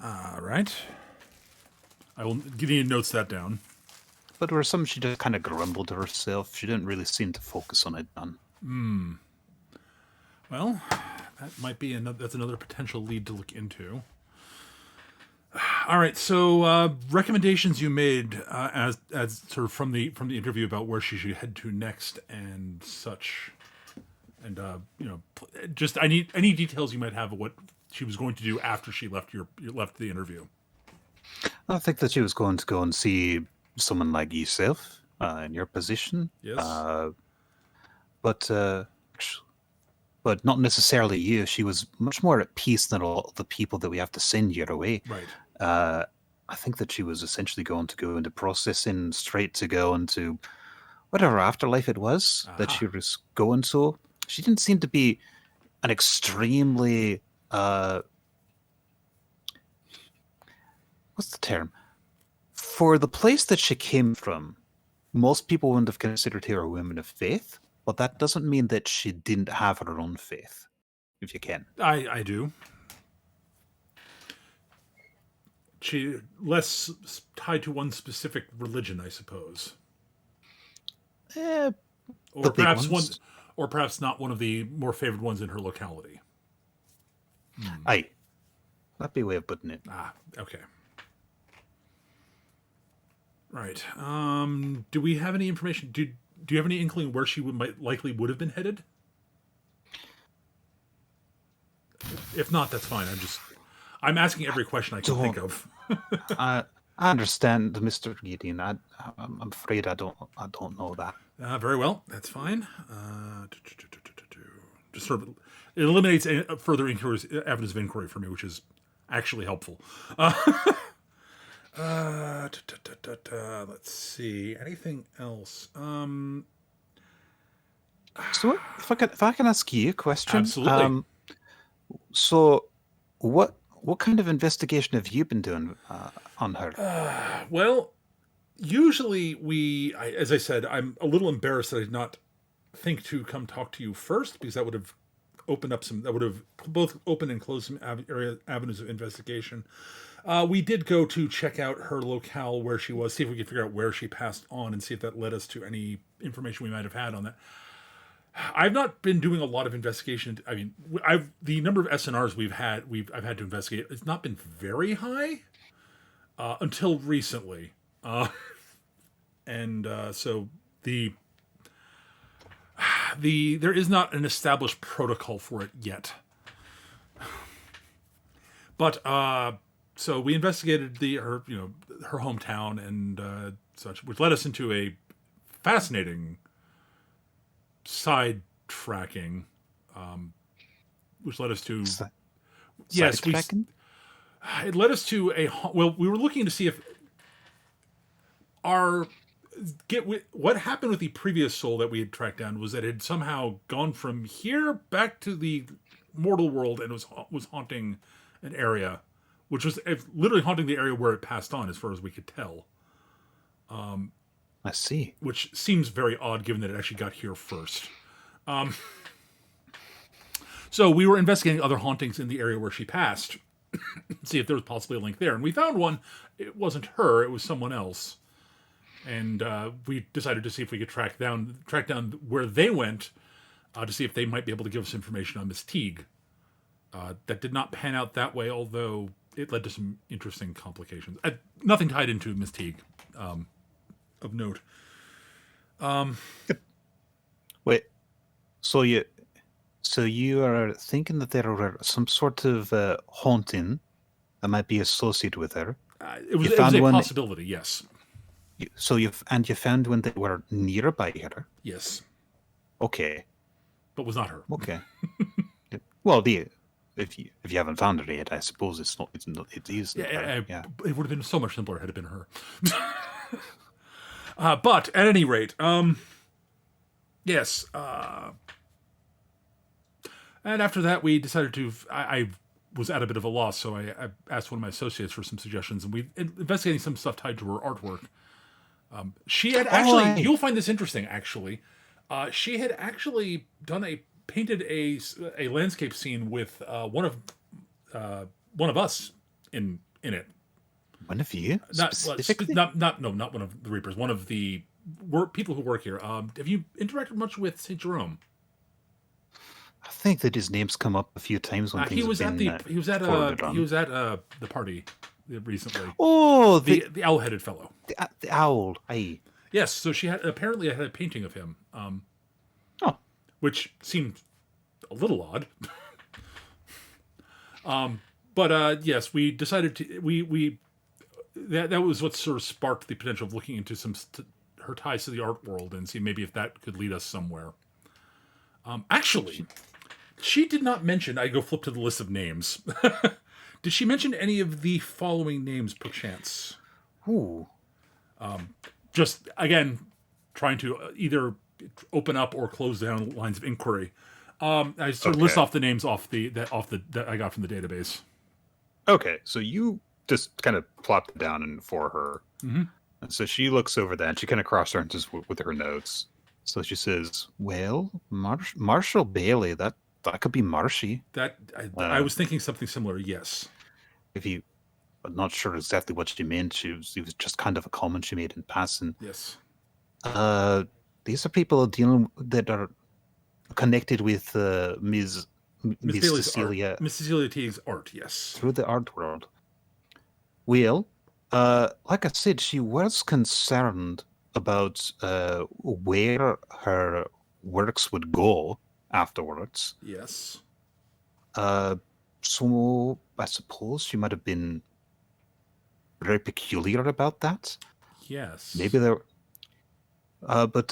All right. I will give you notes that down. But there were some she just kind of grumbled to herself. She didn't really seem to focus on it none. Well, that might be that's another potential lead to look into. All right, so recommendations you made as sort of from the interview about where she should head to next and such, and just I need any details you might have of what she was going to do after she left the interview. I think that she was going to go and see someone like yourself in your position. Yes. But not necessarily you. She was much more at peace than all the people that we have to send your way. Right. I think that she was essentially going to go into processing straight to go into whatever afterlife it was that she was going to. She didn't seem to be an extremely what's the term? For the place that she came from, most people wouldn't have considered her a woman of faith, but that doesn't mean that she didn't have her own faith, if you can. I do. She less tied to one specific religion, I suppose. Or Or perhaps not one of the more favored ones in her locality. Aye. That'd be a way of putting it. Okay. Right. Do we have any information? Do you have any inkling where she likely would have been headed? If not, that's fine. I'm asking every question I can think of. I understand, Mr. Gideon. I'm afraid I don't know that. Very well. That's fine. Just sort of it eliminates further avenues of inquiry for me, which is actually helpful. Let's see. Anything else? So, if I can ask you a question, Absolutely. So, what kind of investigation have you been doing on her? Well, usually as I said, I'm a little embarrassed that I did not think to come talk to you first, because that would have both opened and closed some avenues of investigation. We did go to check out her locale where she was, see if we could figure out where she passed on, and see if that led us to any information we might have had on that. I've not been doing a lot of investigation. I mean, the number of SNRs I've had to investigate. It's not been very high until recently, and so there is not an established protocol for it yet. But so we investigated her hometown and such, which led us into a fascinating side tracking, which led us to it led us to we were looking to see if what happened with the previous soul that we had tracked down was that it had somehow gone from here back to the mortal world and was haunting an area, which was literally haunting the area where it passed on, as far as we could tell. I see. Which seems very odd, given that it actually got here first. So we were investigating other hauntings in the area where she passed, see if there was possibly a link there. And we found one. It wasn't her. It was someone else. And we decided to see if we could track down where they went to see if they might be able to give us information on Miss Teague. That did not pan out that way, although it led to some interesting complications. Nothing tied into Miss Teague. Of note. Wait, so you are thinking that there were some sort of haunting that might be associated with her? It was a possibility, yes. So you found when they were nearby her? Yes. Okay. But was not her. Okay. Well, if you haven't found her yet, I suppose it is. Yeah. It would have been so much simpler had it been her. But at any rate, yes. And after that, we decided to. I was at a bit of a loss, so I asked one of my associates for some suggestions, and we investigating some stuff tied to her artwork. She had actually. You'll find this interesting. Actually, she had actually painted a landscape scene with one of us in it. One of you? Not one of the Reapers. One of the people who work here. Have you interacted much with St. Jerome? I think that his name's come up a few times when he was at the party recently. Oh, the owl-headed fellow. The owl. Aye. Yes. So she had a painting of him. Which seemed a little odd. But yes, we decided to that was what sort of sparked the potential of looking into her ties to the art world and see maybe if that could lead us somewhere. Actually, she did not mention. I go flip to the list of names. Did she mention any of the following names, perchance? Ooh. Just again, trying to either open up or close down lines of inquiry. I sort of list off the names that I got from the database. Okay, so you just kind of plopped it down for her. Mm-hmm. And so she looks over that and she kind of cross-references with her notes. So she says, "Well, Marshall Bailey, that could be Marshy." I was thinking something similar. Yes. I'm not sure exactly what she meant. It was just kind of a comment she made in passing. Yes. These are people that are connected with Miss Cecilia. Miss Cecilia Teague's art. Yes. Through the art world. Well, like I said, she was concerned about where her works would go afterwards. Yes. So I suppose she might have been very peculiar about that. Yes. Maybe there. But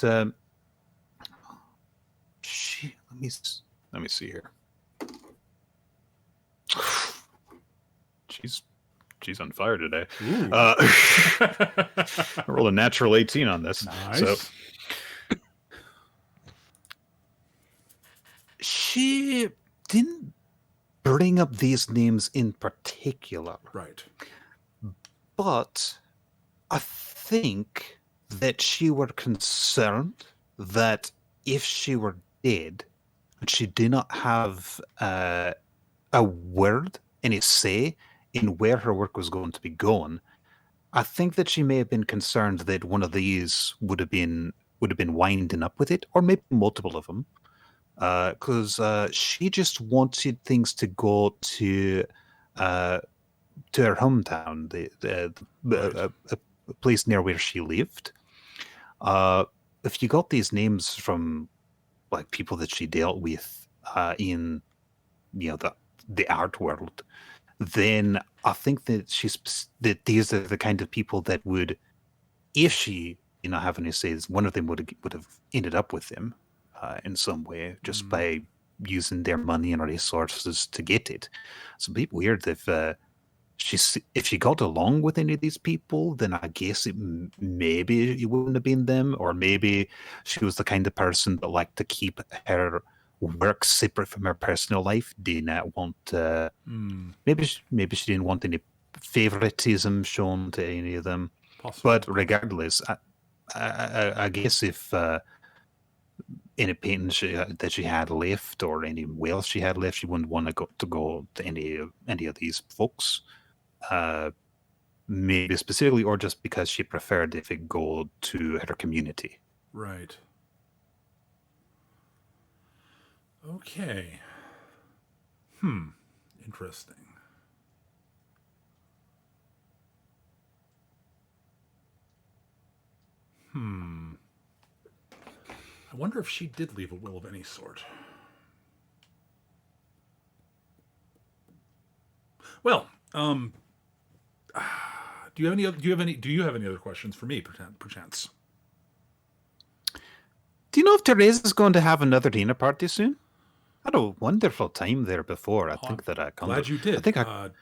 she. Let me see here. She's on fire today. I rolled a natural 18 on this. Nice. So. She didn't bring up these names in particular. Right. But I think that she were concerned that if she were dead and she did not have a word, any say in where her work was going to be going, I think that she may have been concerned that one of these would have been winding up with it, or maybe multiple of them, because she just wanted things to go to her hometown, a place near where she lived. If you got these names from like people that she dealt with in the art world, then I think that that these are the kind of people that would, if she have any says, one of them would have ended up with them in some way just by using their money and resources to get it. So it'd be weird if she got along with any of these people, then I guess maybe it wouldn't have been them, or maybe she was the kind of person that liked to keep her work separate from her personal life. Did not want maybe she didn't want any favoritism shown to any of them. Possibly. But regardless, I guess if any paintings that she had left or any wealth she had left, she wouldn't want to go to any of these folks. Maybe specifically, or just because she preferred if it go to her community. Right. Okay. Interesting. I wonder if she did leave a will of any sort. Well, do you have any other questions for me, perchance? Do you know if Teresa's going to have another dinner party soon? I had a wonderful time there before. I think that I glad you did. I think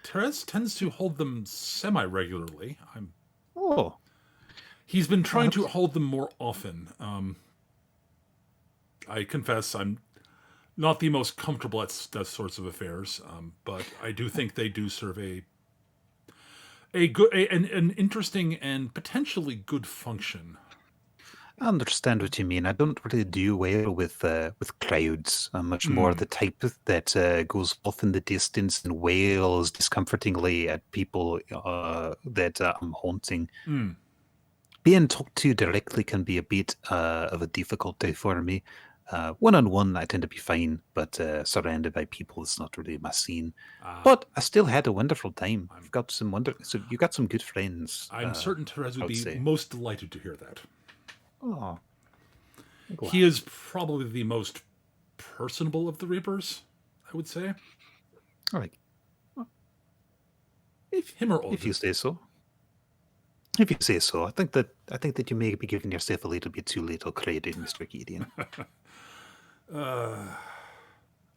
Therese tends to hold them semi-regularly. Oh. He's been trying to hold them more often. I confess I'm not the most comfortable at that sorts of affairs, but I do think they do serve an interesting and potentially good function. I understand what you mean. I don't really do well with crowds. I'm much more the type that goes off in the distance and wails discomfortingly at people that I'm haunting. Being talked to directly can be a bit of a difficulty for me. One-on-one, I tend to be fine, but surrounded by people, it's not really my scene. But I still had a wonderful time. I've got so you got some good friends. I'm certain Therese would be most delighted to hear that. Oh, he is probably the most personable of the Reapers, I would say. All right. Him or Olga. If you say so. If you say so, I think that you may be giving yourself a little bit too little credit, Mr. Gideon.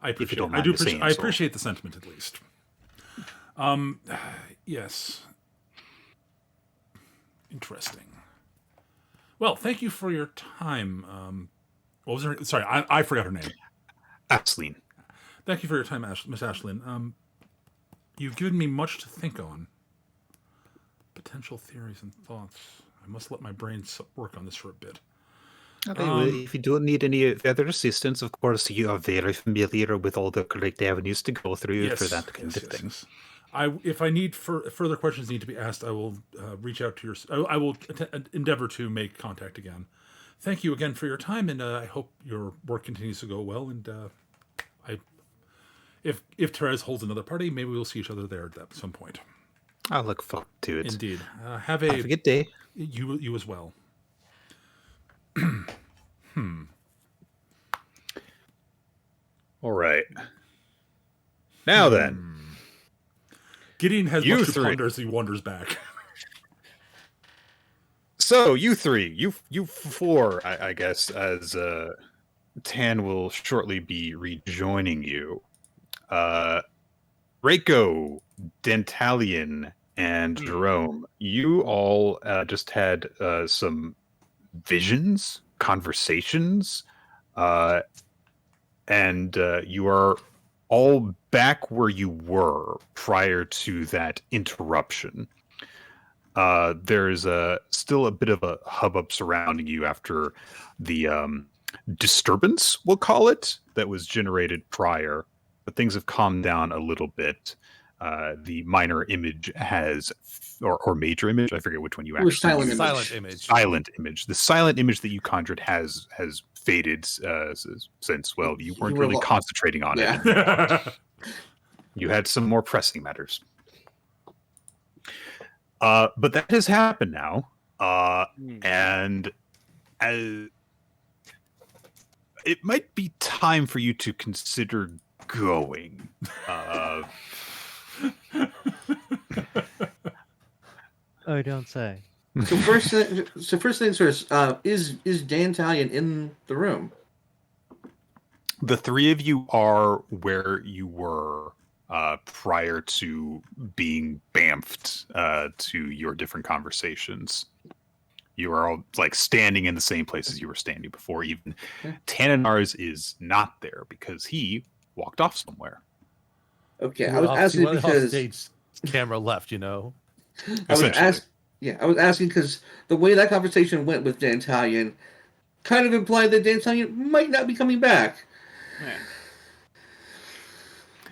I appreciate the sentiment, at least. Yes. Interesting. Well, thank you for your time. What was her? Sorry, I forgot her name. Ashleen. Thank you for your time, Miss Ashleen. You've given me much to think on. Potential theories and thoughts. I must let my brain work on this for a bit. Okay, if you don't need any further assistance, of course, you are very familiar with all the correct avenues to go through for that kind of thing. Yes. If I need further questions need to be asked, I will reach out to I will endeavor to make contact again. Thank you again for your time, and I hope your work continues to go well. And if Therese holds another party, maybe we'll see each other there at some point. I look forward to it. Indeed. Have a good day. You as well. All right. Now then. Gideon has much to ponder as he wanders back. So, you three, you four, I guess, as Tan will shortly be rejoining you. Reiko, Dentalian, and Jerome, you all just had some visions, conversations, and you are all back where you were prior to that interruption. There's still a bit of a hubbub surrounding you after the disturbance, we'll call it, that was generated prior, but things have calmed down a little bit. The minor image has, or major image, I forget which one you Or actually silent used. image. Silent image. Silent image. The silent image that you conjured has faded since, well, you weren't were really lo- concentrating on Yeah. it. You had some more pressing matters. But that has happened now. And it might be time for you to consider going. Oh, don't say. So first things first. Is Dan Talion in the room? The three of you are where you were prior to being bamfed to your different conversations. You are all like standing in the same places you were standing before. Even Tananars is not there because he walked off somewhere. Okay, I was asking because stage camera left. I was asking because the way that conversation went with Dan Talion kind of implied that Dan Talion might not be coming back. Man.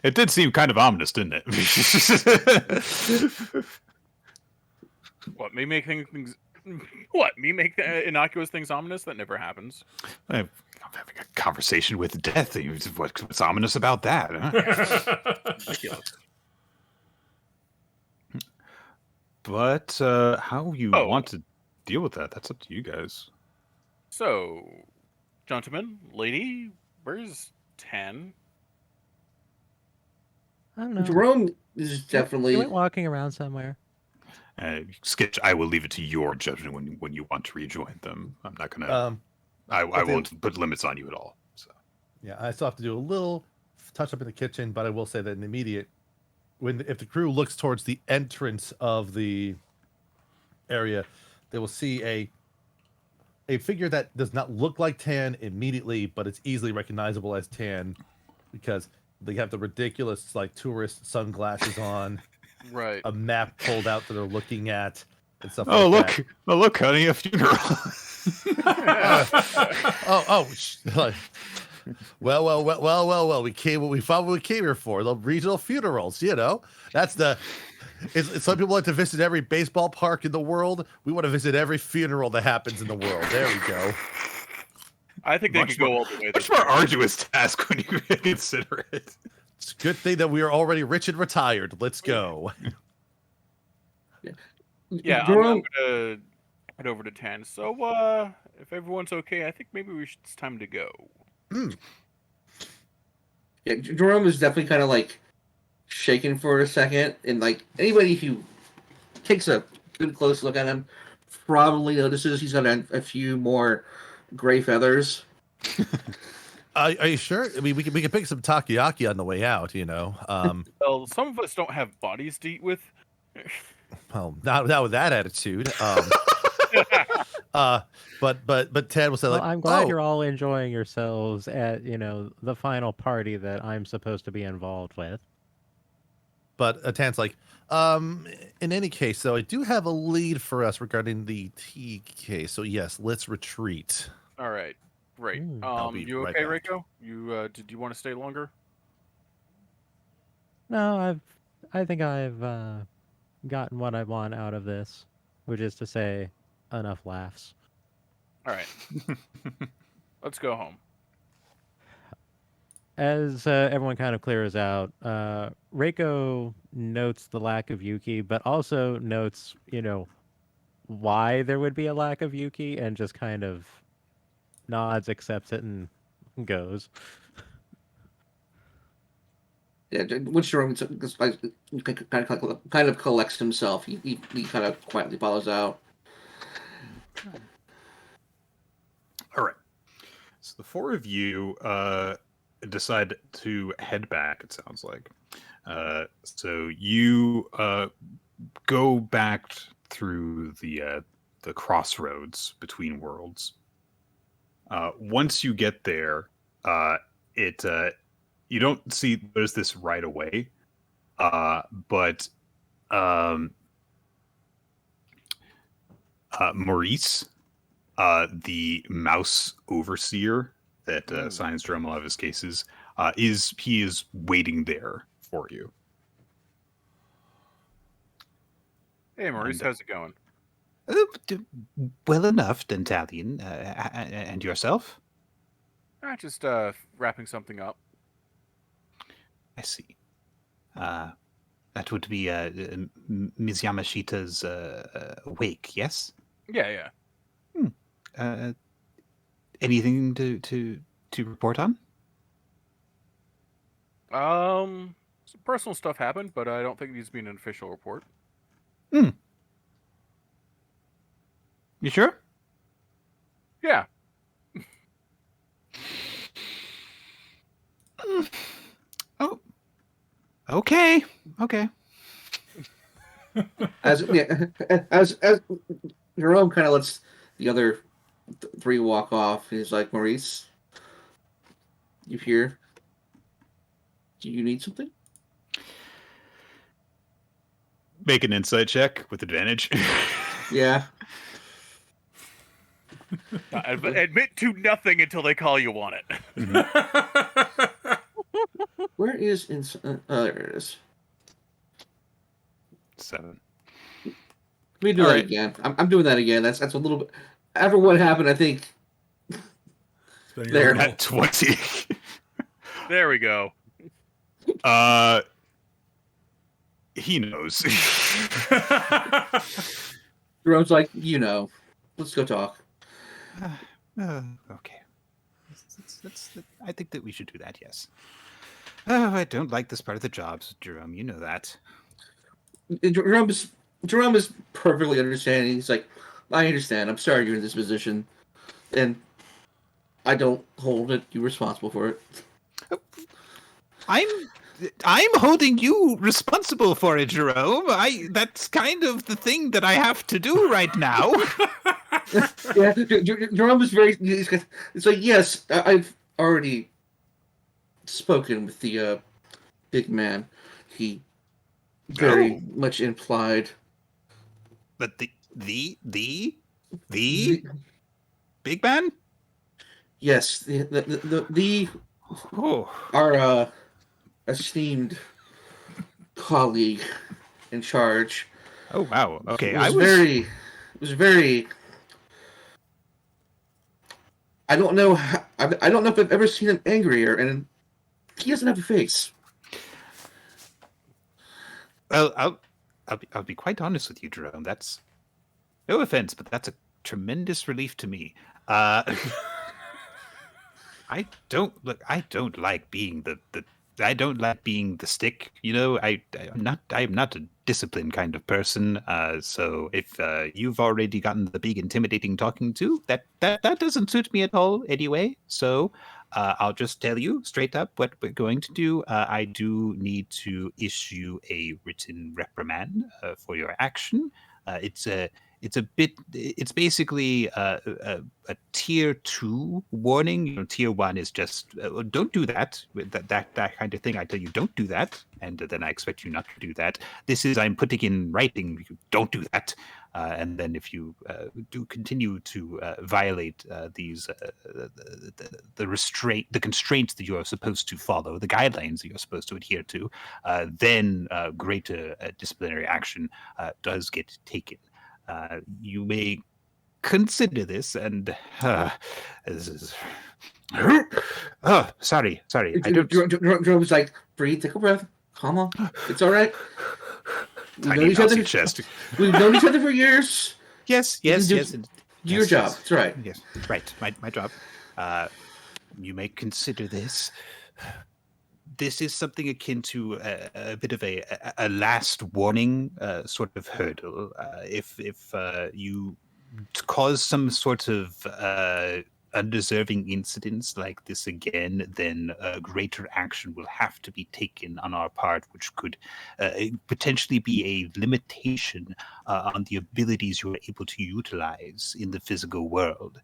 It did seem kind of ominous, didn't it? What, me make things? What, me make innocuous things ominous? That never happens. I'm having a conversation with death. What's ominous about that? Huh? Ridiculous. But how you want to deal with that—that's up to you guys. So, gentlemen, lady, where's Tan? I don't know. Jerome is definitely. He went walking around somewhere. Skitch, I will leave it to your judgment when you want to rejoin them. I'm not gonna. I won't put limits on you at all. So. Yeah, I still have to do a little touch up in the kitchen, but I will say that in the immediate, if the crew looks towards the entrance of the area, they will see a figure that does not look like Tan immediately, but it's easily recognizable as Tan because they have the ridiculous like tourist sunglasses on, Right. a map pulled out that they're looking at, and stuff. Oh, like that. look, honey, a funeral. Well. We found what we came here for. The regional funerals, That's it's some people like to visit every baseball park in the world. We want to visit every funeral that happens in the world. There we go. I think they could go all the way. Much more arduous task when you consider it. It's a good thing that we are already rich and retired. Let's go. Yeah, I'm gonna head over to Tan. So, if everyone's okay, I think maybe it's time to go. Yeah, Jerome is definitely kind of like shaking for a second, and like anybody who takes a good close look at him probably notices he's got a few more gray feathers. Are you sure? I mean, we can pick some takoyaki on the way out. Well, some of us don't have bodies to eat with. Well, not with that attitude. But Ted will say, Well, like, I'm glad you're all enjoying yourselves at the final party that I'm supposed to be involved with. But Tan's like, in any case, though, I do have a lead for us regarding the tea case. So yes, let's retreat. All right, great. I'll be You right okay, back. Reiko? You did you want to stay longer? No, I think I've gotten what I want out of this, which is to say, enough laughs. All right, let's go home. As everyone kind of clears out, Reiko notes the lack of Yuki, but also notes, why there would be a lack of Yuki, and just kind of nods, accepts it, and goes. Yeah, which Jerome kind of collects himself. He kind of quietly follows out. All right. So the four of you decide to head back, it sounds like. So you go back through the crossroads between worlds. Once you get there, you don't see there's this right away, but Maurice, the mouse overseer that signs drum a lot of his cases, he is waiting there for you. Hey, Maurice, And- how's it going? Well enough, Dentalian. And yourself? Just wrapping something up. I see. That would be Ms. Yamashita's wake, yes? Yeah. Anything to report on? Some personal stuff happened, but I don't think it needs to be an official report. You sure? Yeah. Oh. Okay. As Jerome kind of lets the other three walk off, he's like, Maurice, you here? Do you need something? Make an insight check with advantage. Yeah. Admit to nothing until they call you on it. Where is there it is. 7. Let me do All that right. again. I'm doing that again. That's a little bit. After what happened, I think. Spending There. a little- At 20. There we go. He knows. Jerome's like, let's go talk. Okay. I think that we should do that, yes. Oh, I don't like this part of the job, Jerome. You know that. Jerome is perfectly understanding. He's like, I understand. I'm sorry you're in this position, and I don't hold you responsible for it. I'm holding you responsible for it, Jerome. That's kind of the thing that I have to do right now. Yeah, Jerome is very. It's like, yes, I've already spoken with the big man. He very much implied. But the big man? Yes, the Oh, our esteemed colleague in charge. oh wow. Okay, It was very. I don't know. I don't know if I've ever seen him angrier, and he doesn't have a face. Well, I'll be quite honest with you, Jerome. That's no offense, but that's a tremendous relief to me. I don't like being I don't like being the stick. I'm not a disciplined kind of person. So if you've already gotten the big intimidating talking to, that doesn't suit me at all anyway. So I'll just tell you straight up what we're going to do. I do need to issue a written reprimand for your action. It's basically a tier 2 warning. Tier 1 is just don't do that. That kind of thing. I tell you, don't do that, and then I expect you not to do that. This is I'm putting in writing. Don't do that. And then if you do continue to violate these the constraints that you are supposed to follow, the guidelines that you're supposed to adhere to, then greater disciplinary action does get taken. You may consider this, and this is. Oh, sorry. I don't. Jerome was like, breathe, take a breath, calm on. It's all right. Tiny mousy chest. We've known each other for years. Yes. Do your job. That's right. Yes, right. My job. You may consider this. This is something akin to a bit of a last warning sort of hurdle. If you cause some sort of undeserving incidents like this again, then greater action will have to be taken on our part, which could potentially be a limitation on the abilities you are able to utilize in the physical world.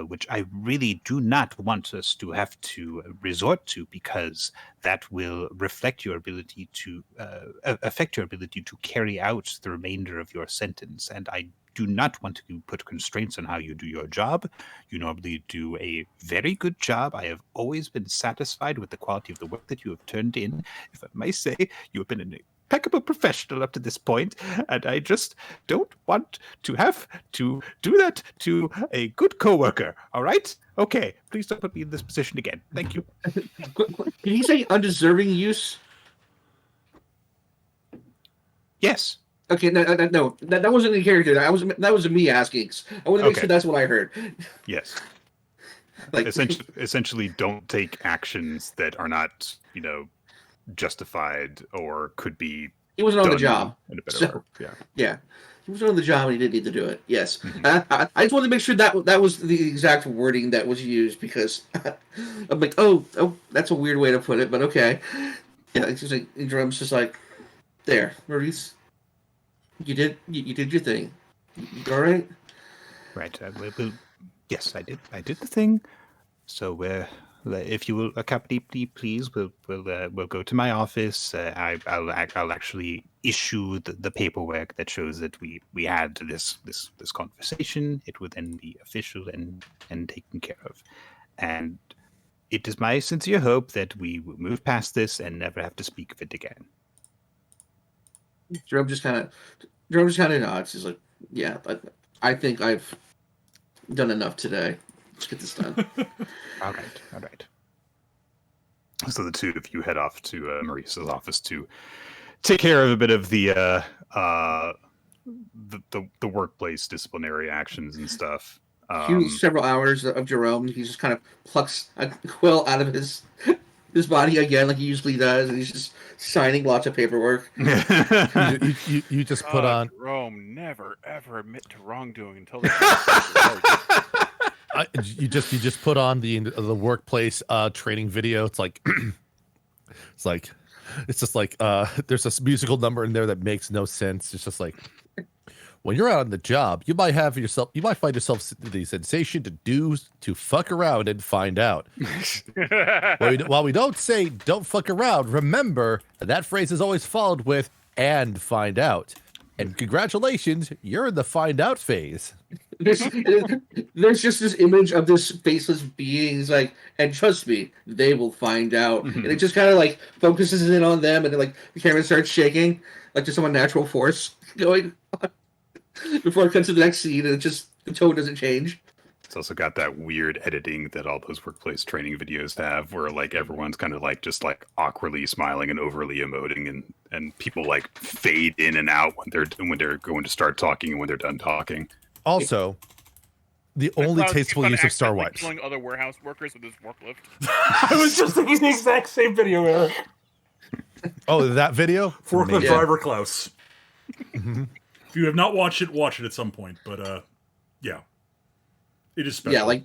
Which I really do not want us to have to resort to, because that will reflect your ability to affect your ability to carry out the remainder of your sentence. And I do not want to put constraints on how you do your job. You normally do a very good job. I have always been satisfied with the quality of the work that you have turned in. If I may say, you have been an impeccable professional up to this point, and I just don't want to have to do that to a good coworker. All right? Okay. Please don't put me in this position again. Thank you. Did he say undeserving use? Yes. Okay, no, that wasn't in character. That was me asking. I want to make Okay. sure that's what I heard. Yes. Like, Essentially, don't take actions that are not, justified or could be he wasn't on the done job. in a better So, way. Yeah. yeah, he was on the job and he didn't need to do it. Yes, Mhm. I just wanted to make sure that was the exact wording that was used because I'm like, oh, that's a weird way to put it, but okay. Yeah, it's just like Jerome's just like, there, Maurice, you did your thing. You all right? Right. Well, yes, I did. I did the thing. So, if you will accompany me, please, we'll go to my office. I'll actually issue the paperwork that shows that we had this conversation. It will then be official and taken care of. And it is my sincere hope that we will move past this and never have to speak of it again. Jerome just kind of nods. He's like, yeah, I think I've done enough today. Let's get this done. All right. So the two of you head off to Maurice's office to take care of a bit of the workplace disciplinary actions and stuff. Several hours of Jerome. He just kind of plucks a quill out of his body again, like he usually does, and he's just signing lots of paperwork. You just put on. Jerome, never ever admit to wrongdoing until You just put on the workplace training video. It's like it's just like there's this musical number in there that makes no sense. It's just like when you're out on the job, you might find yourself the sensation to fuck around and find out. While we don't say don't fuck around, remember that phrase is always followed with and find out. And congratulations, you're in the find out phase. There's just this image of this faceless being. He's like, and trust me, they will find out. Mhm. And it just kind of like focuses in on them, and then like the camera starts shaking, like just some unnatural force going on before it cuts to the next scene, and the tone doesn't change. It's also got that weird editing that all those workplace training videos have, where like everyone's kind of like just like awkwardly smiling and overly emoting, and people like fade in and out when they're going to start talking and when they're done talking. Also, the only tasteful use of star wipes. Killing other warehouse workers with his forklift. I was just thinking the exact same video, Eric. Oh, that video? Forklift Amazing. driver Klaus. Mhm. If you have not watched it, watch it at some point. But yeah, it is special. Yeah, like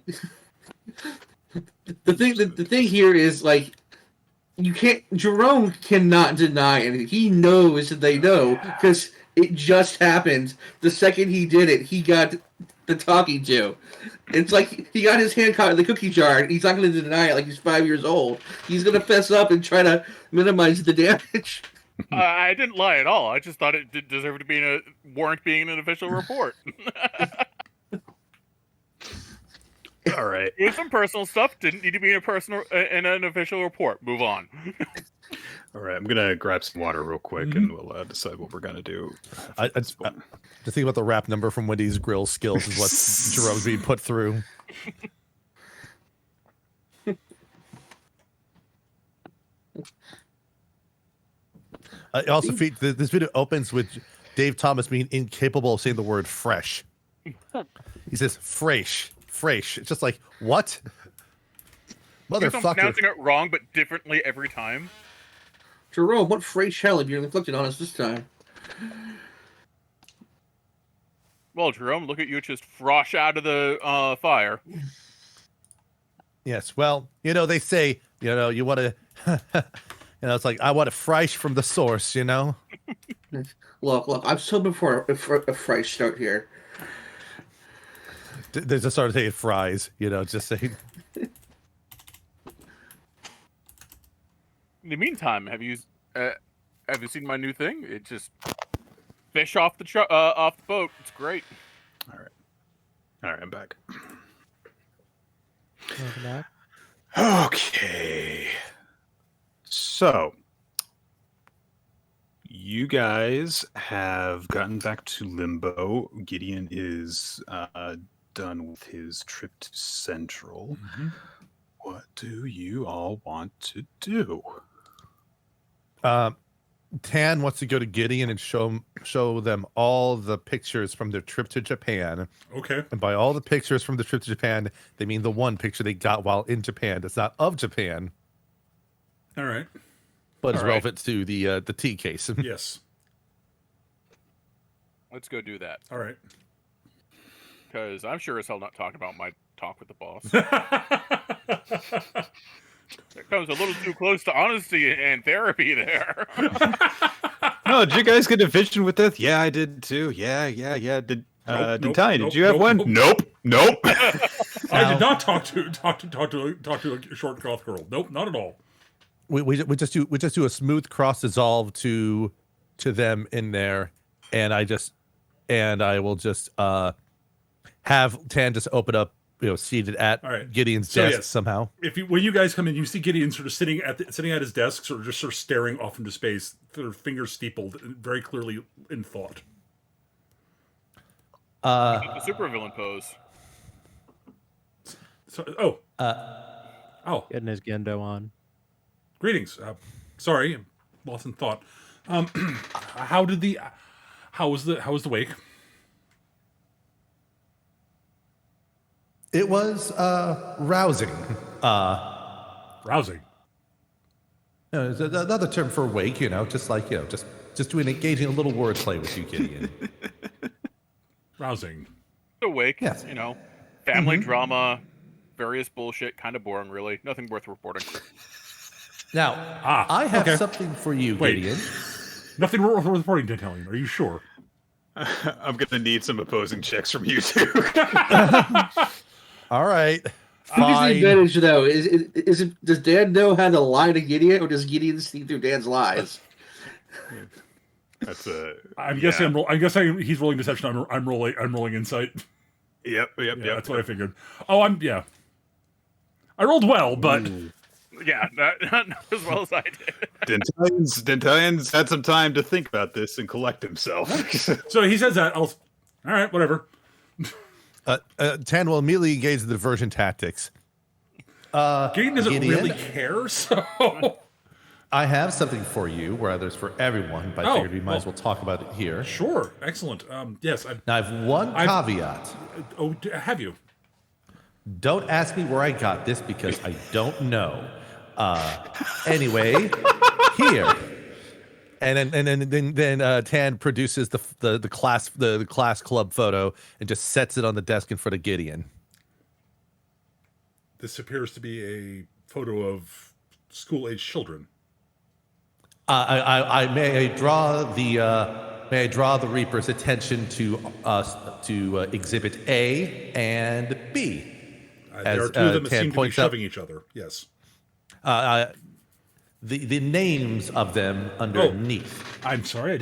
the thing here is like Jerome cannot deny anything. He knows that they know because it just happened. The second he did it, he got the talking to. It's like he got his hand caught in the cookie jar. And he's not going to deny it like he's 5 years old. He's going to fess up and try to minimize the damage. I didn't lie at all. I just thought it deserved to be warrant being an official report. All right. Here's some personal stuff. Didn't need to be in an official report. Move on. All right. I'm gonna grab some water real quick, and we'll decide what we're gonna do. Just think about the rap number from Wendy's Grill skills is what Jerome's being put through. Also, this video opens with Dave Thomas being incapable of saying the word fresh. He says fresh. It's just like, what? I'm Motherfucker. pronouncing it wrong, but differently every time. Jerome, what phrase shell have you inflicted on us this time? Well, Jerome, look at you just frosh out of the fire. Yes, well, they say, you want to, it's like, I want it fresh from the source, Look, I'm so before a fresh start here. There's a sort of saying fries, just saying. In the meantime, have you seen my new thing? It just fish off the boat. It's great. All right, I'm back. Welcome back. Okay. So You guys have gotten back to Limbo. Gideon is done with his trip to Central. Mm-hmm. What do you all want to do? Tan wants to go to Gideon and show them all the pictures from their trip to Japan. Okay. And by all the pictures from the trip to Japan, they mean the one picture they got while in Japan. It's not of Japan, All right. but it's All right. relevant to the tea case. Yes. Let's go do that. All right. Because I'm sure as hell not talking about my talk with the boss. That comes a little too close to honesty and therapy there. No, did you guys get a vision with this? Yeah, I did too. Yeah. Did Nope, Ty, nope, did you have nope, one? nope. Nope. I did not talk to a short goth girl. Nope, not at all. we just do a smooth cross dissolve to them in there, and I will just have Tan just open up, seated at All right. Gideon's So, desk yes. somehow. When you guys come in, you see Gideon sort of sitting at his desk, sort of staring off into space, their fingers steepled, very clearly in thought. The supervillain pose. So, Getting his Gendo on. greetings. Sorry, I'm lost in thought. How was the wake? It was rousing. Rousing. It's another term for wake, just doing engaging a little wordplay with you, Gideon. Rousing. Awake, Yes. family drama, various bullshit, kind of boring, really. Nothing worth reporting. Now, I have okay. something for you, Wait. Gideon. Nothing worth reporting, Dantalion. Are you sure? I'm gonna need some opposing checks from you two. All right. Who's the Fine. advantage, though? Does Dan know how to lie to Gideon, or does Gideon see through Dan's lies? That's a. I'm guessing he's rolling deception. I'm rolling insight. Yep. Yeah, that's what I figured. Oh, I rolled well, but Yeah, not as well as I did. Dentalian's had some time to think about this and collect himself. so he says that. All right, whatever. Tan will immediately engage the diversion tactics. Gideon doesn't Gideon? really care, so I have something for you, where there's for everyone, but I figured we might as well talk about it here. sure, excellent. Yes, Now, I have one caveat. have you? Don't ask me where I got this because I don't know. Anyway, here. And then Tan produces the class club photo and just sets it on the desk in front of Gideon. This appears to be a photo of school-age children. May I draw the Reaper's attention to Exhibit A and B. There are two of them that seem to be shoving each other. Yes. The names of them underneath. I'm sorry, I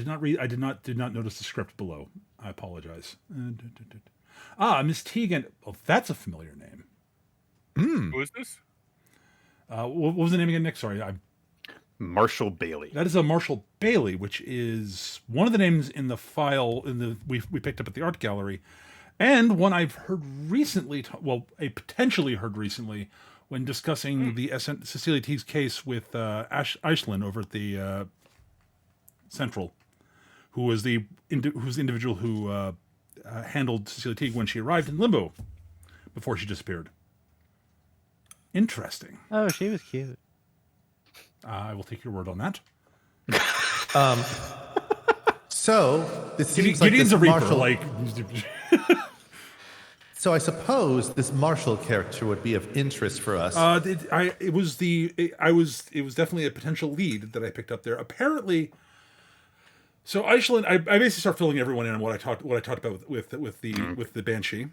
did not notice the script below. I apologize. Miss Teagan. Well, that's a familiar name. Who is this? What was the name again, Nick? Sorry, Marshall Bailey. that is a Marshall Bailey, which is one of the names in the file we picked up at the art gallery, and one I've heard recently. Potentially heard recently when discussing the Cecilia Teague's case with Aislinn over at the Central, who was who's the individual who handled Cecilia Teague when she arrived in Limbo before she disappeared. Interesting. Oh, she was cute. I will take your word on that. So this seems like Gideon's this a Reaper. Marshall. So I suppose this Marshall character would be of interest for us. It was definitely a potential lead that I picked up there. Apparently, so Aislinn, I basically start filling everyone in on what I talked about with the Banshee,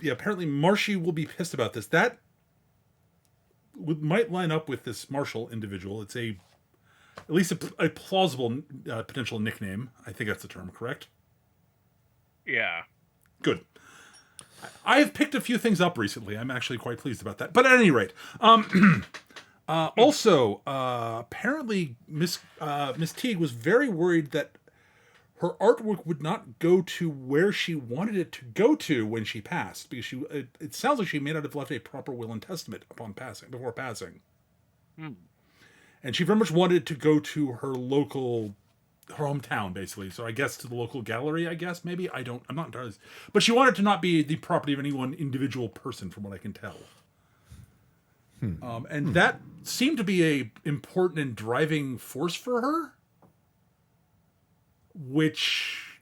apparently Marshy will be pissed about this. That might line up with this Marshall individual. It's at least a plausible potential nickname. I think that's the term, correct? Yeah. Good. I've picked a few things up recently. I'm actually quite pleased about that. But at any rate, Also, apparently, Miss Teague was very worried that her artwork would not go to where she wanted it to go to when she passed, because it sounds like she may not have left a proper will and testament before passing. And she very much wanted it to go to her hometown, basically. So I guess to the local gallery, maybe. I'm not entirely, but she wanted it to not be the property of any one individual person, from what I can tell. And that seemed to be a important and driving force for her, which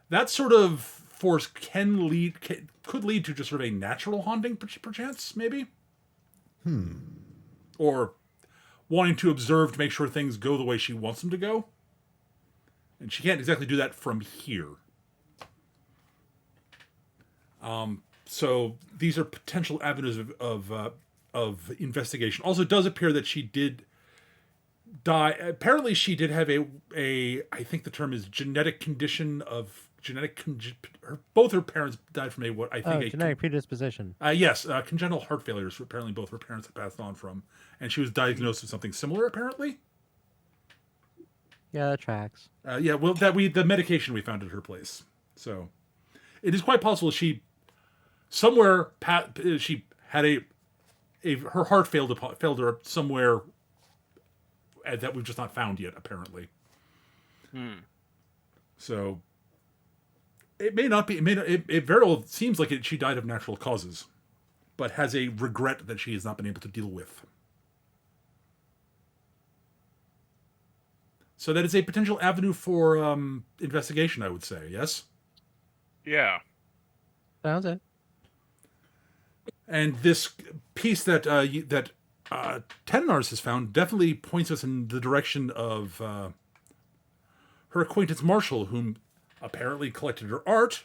that sort of force could lead to just sort of a natural haunting, perchance, maybe. Or wanting to observe to make sure things go the way she wants them to go. And she can't exactly do that from here. So these are potential avenues of investigation. Also, it does appear that she did die. Apparently, she did have a I think the term is genetic condition of both her parents died from genetic predisposition. Yes, congenital heart failure is apparently both her parents had passed on from, and she was diagnosed with something similar. Apparently. Yeah, that tracks. Well, the medication we found at her place. So, it is quite possible she somewhere she had her heart failed her somewhere that we've just not found yet, apparently. So it may not be. It very well seems like she died of natural causes, but has a regret that she has not been able to deal with. So that is a potential avenue for investigation, I would say. Yes. Yeah. Sounds it. And this piece that Tenenars has found definitely points us in the direction of her acquaintance Marshall, whom apparently collected her art,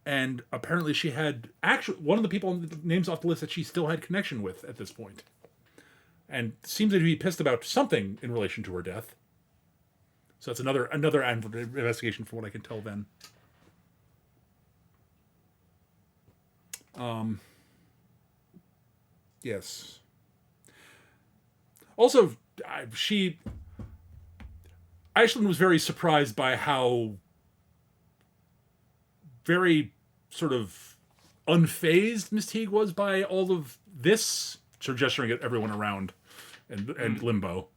and apparently she had one of the people names off the list that she still had connection with at this point, and seems to be pissed about something in relation to her death. So that's another investigation from what I can tell. Then, yes. Also, Iceland was very surprised by how very sort of unfazed Miss Teague was by all of this, sort of gesturing at everyone around and Limbo,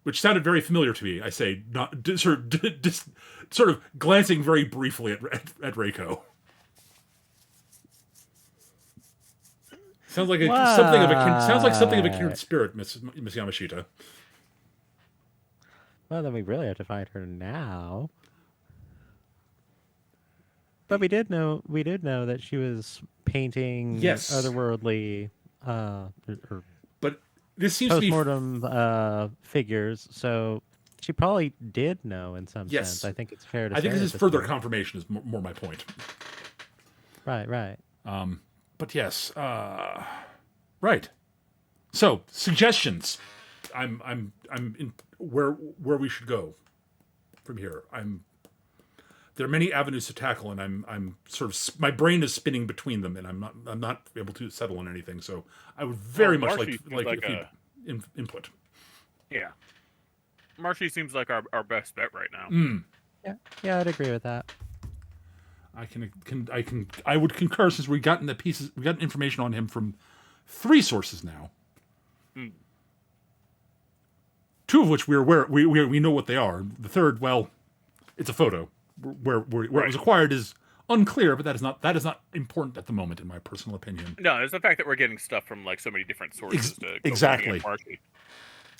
which sounded very familiar to me. I say, not sort of glancing very briefly at Reiko. Sounds like something of a kindred spirit, Miss Yamashita. Well, then we really have to find her now. But we did know that she was painting otherworldly but this seems to be postmortem figures, so she probably did know in some sense. I think it's fair to say. I think this is further confirmation is more my point. Right. But yes, right. So suggestions. I'm in where we should go from here. There are many avenues to tackle, and I'm sort of my brain is spinning between them, and I'm not able to settle on anything. So I would very much like input. Yeah, Marshy seems like our best bet right now. Yeah, I'd agree with that. I would concur, since we gotten information on him from 3 sources now. 2 of which we're aware we know what they are. The third, well, it's a photo. Where it was acquired is unclear, but that is not important at the moment, in my personal opinion. No, it's the fact that we're getting stuff from like so many different sources. Exactly.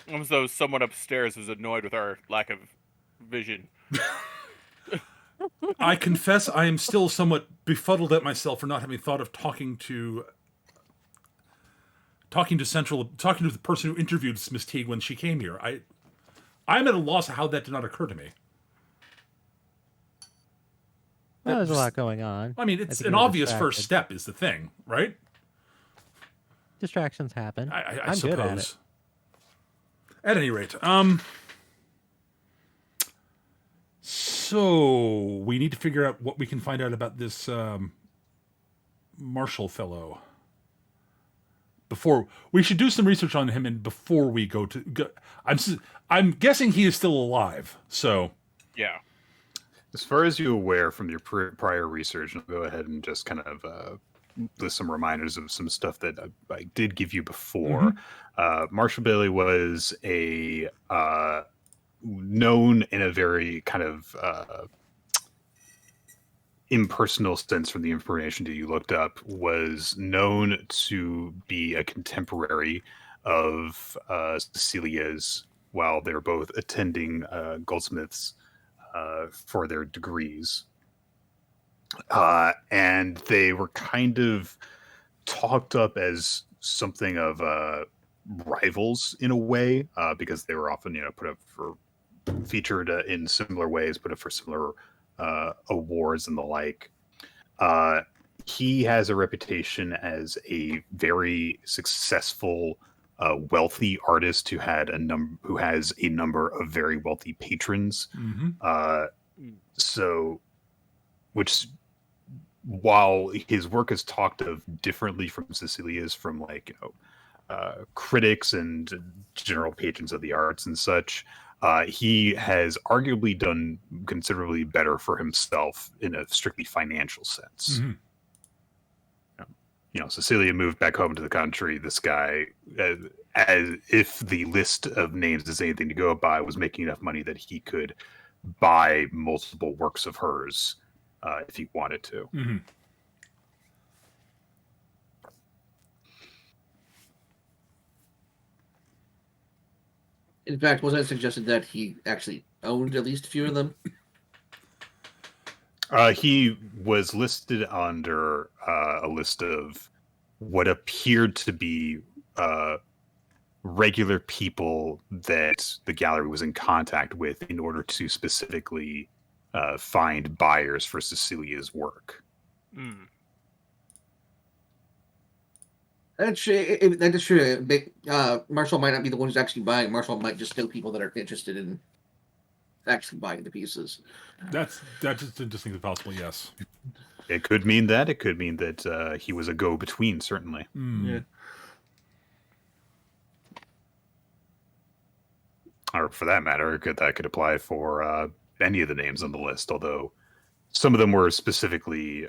Almost though someone upstairs is annoyed with our lack of vision. I confess I am still somewhat befuddled at myself for not having thought of talking to the person who interviewed Miss Teague when she came here. I'm at a loss of how that did not occur to me. Well, there's a lot going on. I mean, it's an obvious first step is the thing, right? Distractions happen. I suppose. Good at it. At any rate, so we need to figure out what we can find out about this Marshall fellow. before we should do some research on him, and before we go, I'm guessing he is still alive. So Yeah. As far as you're aware from your prior research, I'll go ahead and just kind of list some reminders of some stuff that I did give you before. Marshall Bailey was a known in a very kind of impersonal sense from the information that you looked up, was known to be a contemporary of Cecilia's while they were both attending Goldsmiths for their degrees. And they were kind of talked up as something of rivals in a way, because they were often, put up for featured in similar ways, put up for similar awards and the like. He has a reputation as a very successful, wealthy artist who has a number of very wealthy patrons. So, which, while his work is talked of differently from Cecilia's, from critics and general patrons of the arts and such, he has arguably done considerably better for himself in a strictly financial sense. Cecilia moved back home to the country. This guy, as if the list of names is anything to go by, was making enough money that he could buy multiple works of hers if he wanted to. In fact, wasn't it suggested that he actually owned at least a few of them? He was listed under a list of what appeared to be regular people that the gallery was in contact with in order to specifically find buyers for Cecilia's work. That's true. Marshall might not be the one who's actually buying. Marshall might just know people that are interested in actually buying the pieces. That's distinctly possible. Yes. It could mean that. It could mean that he was a go-between, certainly. Yeah. Or for that matter, that could apply for any of the names on the list, although some of them were specifically,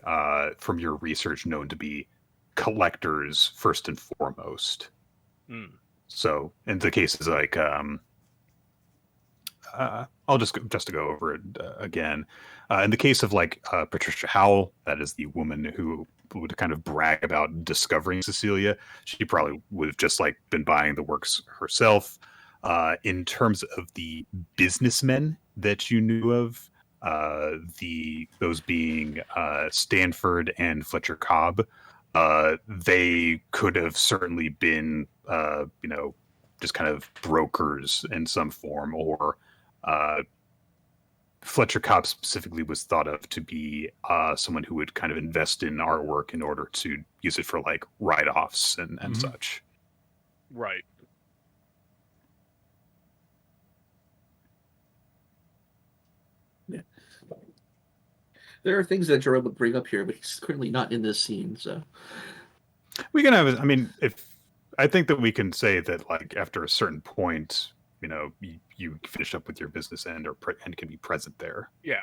from your research, known to be collectors first and foremost. So in the cases like I'll just to go over it again. In the case of Patricia Howell, that is the woman who would kind of brag about discovering Cecilia. She probably would have just been buying the works herself. In terms of the businessmen that you knew of, those being Stanford and Fletcher Cobb, they could have certainly been, just kind of brokers in some form, or Fletcher Cobb specifically was thought of to be someone who would kind of invest in artwork in order to use it for write-offs and such. Right. Yeah. There are things that Jerome would bring up here, but he's currently not in this scene, so we can have. I think that we can say that after a certain point, you finish up with your business end and can be present there. Yeah.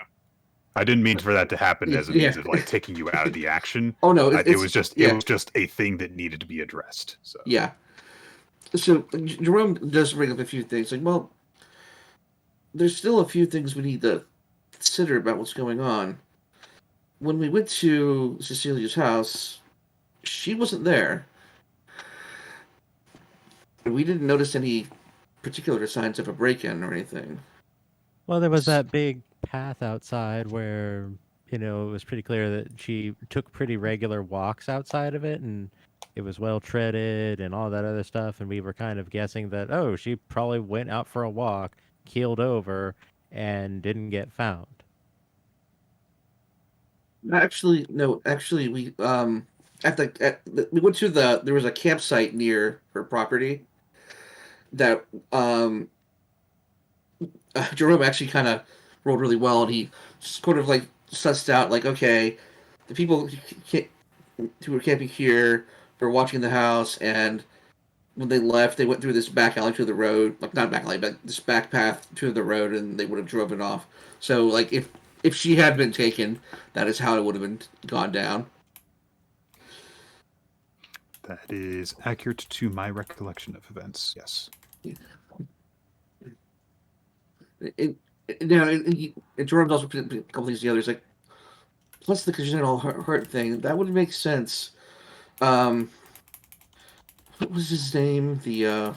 I didn't mean for that to happen as a means of taking you out of the action. Oh no, it was just a thing that needed to be addressed. So yeah. So Jerome does bring up a few things. There's still a few things we need to consider about what's going on. When we went to Cecilia's house, she wasn't there. We didn't notice any particular signs of a break-in or anything. Well, there was that big path outside where, it was pretty clear that she took pretty regular walks outside of it, and it was well treaded and all that other stuff, and we were kind of guessing that, she probably went out for a walk, keeled over, and didn't get found. Actually, no. Actually, we we went to there was a campsite near her property that Jerome actually kind of rolled really well, and he sort of sussed out okay, the people who were camping here were watching the house, and when they left, they went through this back alley to the road, like not back alley, but this back path to the road, and they would have driven off. So, like, if she had been taken, that is how it would have been gone down. That is accurate to my recollection of events. Yes. And Jordan's also put a couple things together. He's like, plus the congenital heart thing, that would make sense. What was his name? The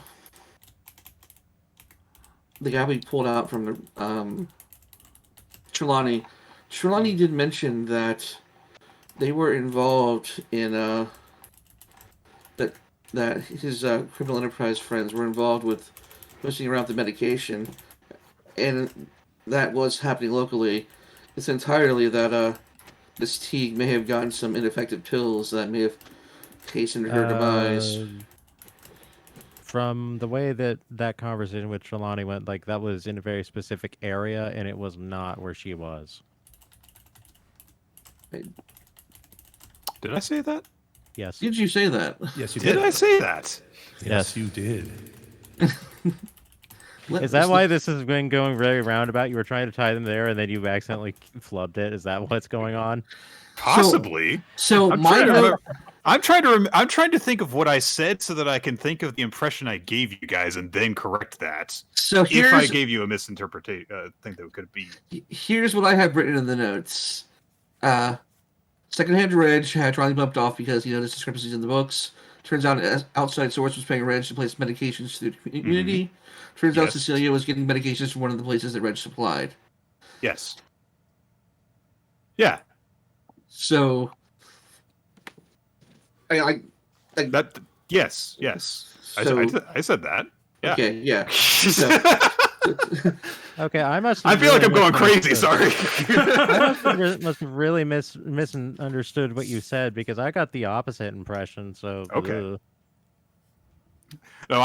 guy we pulled out from the Trelawney. Trelawney did mention that they were involved in that his criminal enterprise friends were involved with pushing around the medication, and that was happening locally. It's entirely that this Teague may have gotten some ineffective pills that may have hastened her demise. From the way that conversation with Trelawney went, like that was in a very specific area, and it was not where she was. Did I say that? Yes. Did you say that? Yes, you Did I say that? Yes, you did. Is that why this has been going very roundabout? You were trying to tie them there, and then you accidentally flubbed it. Is that what's going on? Possibly. So I'm my trying, to note, remember, I'm trying to think of what I said so that I can think of the impression I gave you guys and then correct that. so If I here's gave you a misinterpretation, thing that could be. here's what I have written in the notes. Secondhand Reg had Riley bumped off because he noticed discrepancies in the books. Turns out an outside source was paying Reg to place medications through the community. Turns out Yes. Cecilia was getting medications from one of the places that Reg supplied. Yes. Yeah. So, I That. Yes. Yes. So- I said that. Yeah. okay, yeah. Okay, I must. I feel like I'm going crazy. Sorry. I must have really misunderstood what you said, because I got the opposite impression. So Okay. ugh. No,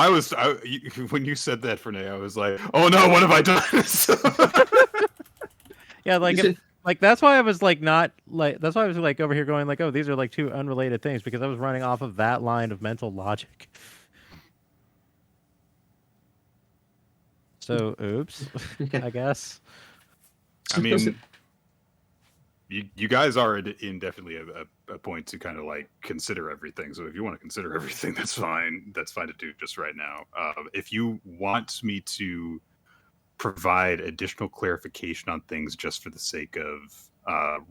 when you said that, Fernay, I was like, oh no, what have I done? Yeah, like Is it- like that's why I was like not like that's why I was like over here going like, oh, these are like two unrelated things, because I was running off of that line of mental logic. So oops, I guess. I mean, you guys are in definitely a point to kind of like consider everything. So if you want to consider everything, that's fine. That's fine to do just right now. If you want me to provide additional clarification on things just for the sake of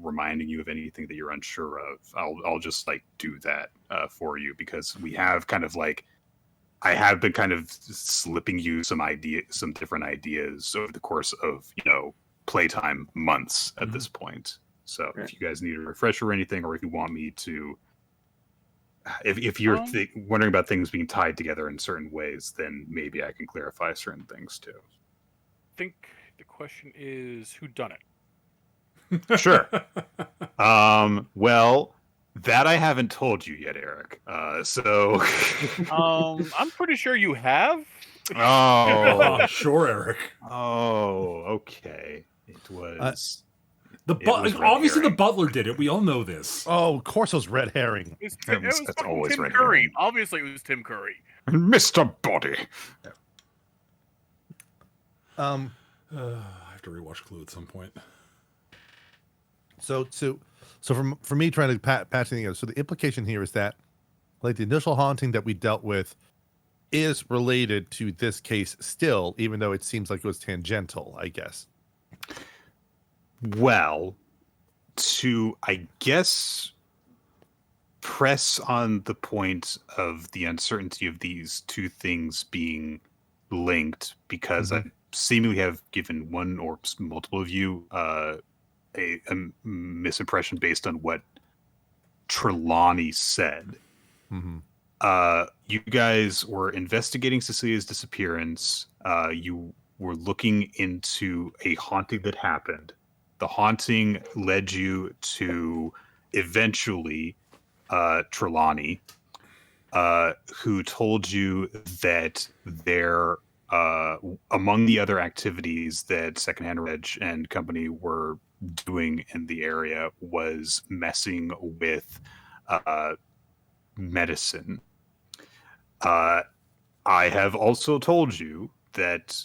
reminding you of anything that you're unsure of, I'll just like do that for you, because we have kind of like, I have been kind of slipping you some different ideas over the course of, playtime months at this point. So Right. if you guys need a refresher or anything, or if you want me to, if you're wondering about things being tied together in certain ways, then maybe I can clarify certain things too. I think the question is, who done it? Sure. Well, that I haven't told you yet, Eric. So. I'm pretty sure you have. Oh. Sure, Eric. Oh. Okay. It was. It was red Obviously the herring. butler did it. We all know this. Oh, Corso's red herring. It was That's fucking always Tim red Curry. herring. Obviously, it was Tim Curry. Mr. Body. I have to rewatch Clue at some point. So for me trying to patch things together, so the implication here is that, like, the initial haunting that we dealt with is related to this case still, even though it seems like it was tangential, I guess. Well, to, I guess, press on the point of the uncertainty of these two things being linked, because I seemingly have given one or multiple of you a misimpression based on what Trelawney said. You guys were investigating Cecilia's disappearance. You were looking into a haunting that happened. The haunting led you to eventually Trelawney, who told you that there, among the other activities that Secondhand Reg and company were doing in the area, was messing with medicine. I have also told you that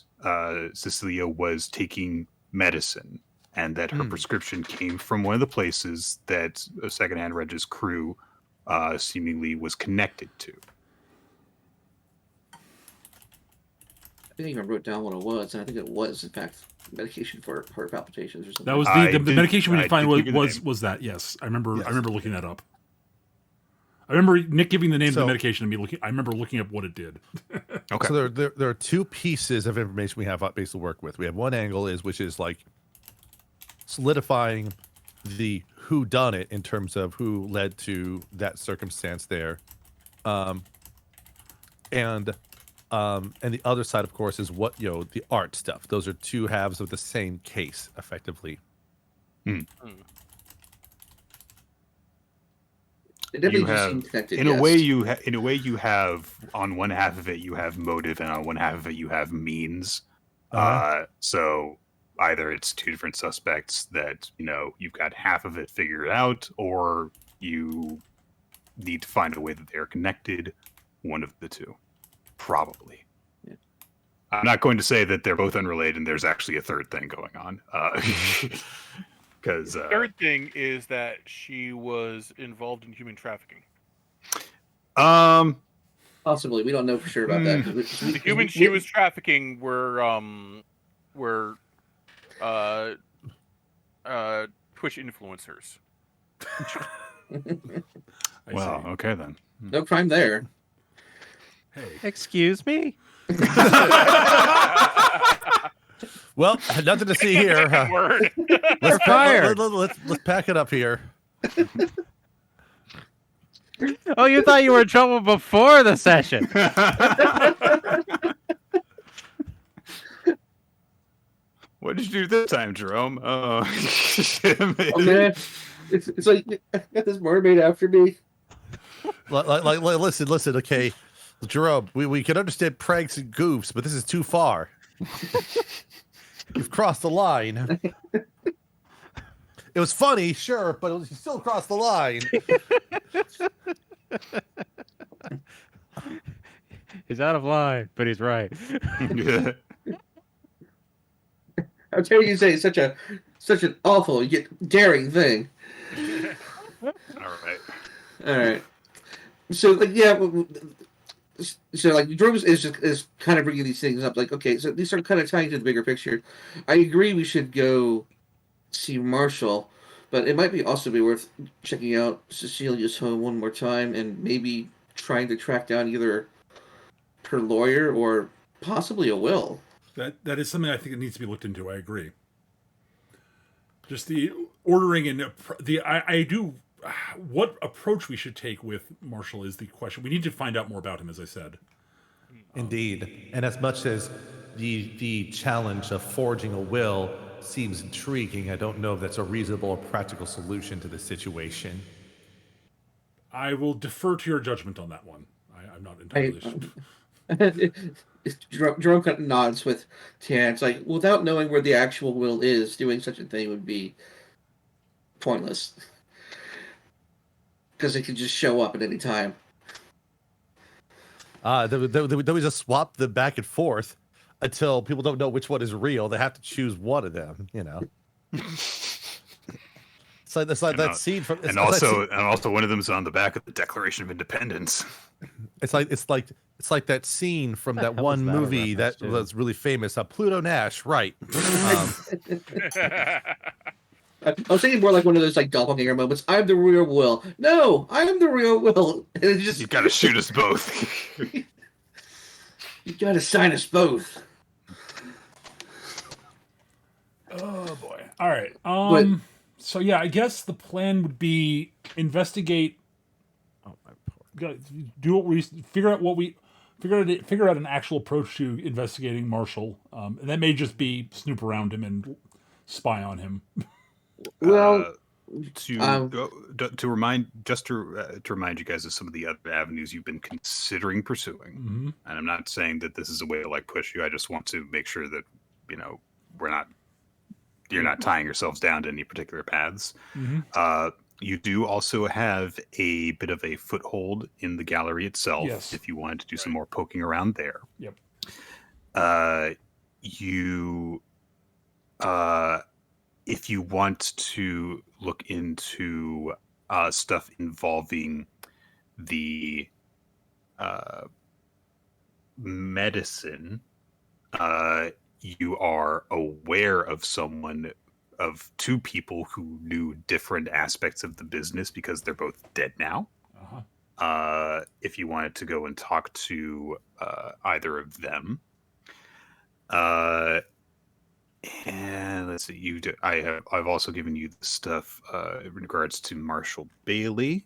Cecilia was taking medicine and that her prescription came from one of the places that a Secondhand Reg's crew seemingly was connected to. I think I even wrote down what it was, and I think it was, in fact, medication for heart palpitations or something. That was the medication we didn't find was that. Yes, I remember. Yes. I remember looking that up. I remember Nick giving the name of the medication and me looking. I remember looking up what it did. Okay. So there are two pieces of information we have based to work with. We have one angle which is like solidifying the who done it in terms of who led to that circumstance there, and the other side, of course, is what the art stuff. Those are two halves of the same case, effectively. It definitely just seemed connected. In a way, you have on one half of it you have motive, and on one half of it you have means. So either it's two different suspects that you've got half of it figured out, or you need to find a way that they're connected. One of the two. Probably. Yeah. I'm not going to say that they're both unrelated and there's actually a third thing going on. Because the third thing is that she was involved in human trafficking. Possibly. We don't know for sure about that. The humans she was trafficking were Twitch influencers. Well, okay then. No crime there. Hey. Excuse me? Well, nothing to see here. Let's pack it up here. Oh, you thought you were in trouble before the session. What did you do this time, Jerome? Oh, man. It's like, I got this mermaid after me. Listen, okay. Jerome, we can understand pranks and goofs, but this is too far. You've crossed the line. It was funny, sure, but you still crossed the line. He's out of line, but he's right. How dare you say such an awful yet daring thing? All right. So like Jerome is kind of bringing these things up. Like, okay, so these are kind of tying to the bigger picture. I agree we should go see Marshall, but it might also be worth checking out Cecilia's home one more time and maybe trying to track down either her lawyer or possibly a will. That is something I think it needs to be looked into. I agree. Just the ordering and what approach we should take with Marshall is the question. We need to find out more about him, as I said. Indeed. And as much as the challenge of forging a will seems intriguing, I don't know if that's a reasonable or practical solution to the situation. I will defer to your judgment on that one. I'm not entirely sure. Jerome kind of nods with Tian. It's like, without knowing where the actual will is, doing such a thing would be pointless. Because it could just show up at any time. Then we just swap them back and forth until people don't know which one is real. They have to choose one of them, It's like that scene from. And also one of them is on the back of the Declaration of Independence. It's like that scene from that one movie that was really famous. Pluto Nash, right? I was thinking more like one of those like doppelganger moments. I'm the real Will. No, I'm the real Will. And it's just you gotta shoot us both. You gotta sign us both. Oh boy! All right. So yeah, I guess the plan would be investigate. Oh my poor. Do what we figure out an actual approach to investigating Marshall. And that may just be snoop around him and spy on him. Well, to remind you guys of some of the other avenues you've been considering pursuing, and I'm not saying that this is a way to like push you. I just want to make sure that you're not tying yourselves down to any particular paths. You do also have a bit of a foothold in the gallery itself. Yes. If you wanted to do some more poking around there. Yep. If you want to look into stuff involving the medicine, you are aware of two people who knew different aspects of the business because they're both dead now. If you wanted to go and talk to either of them. And let's see, I've also given you the stuff in regards to Marshall Bailey,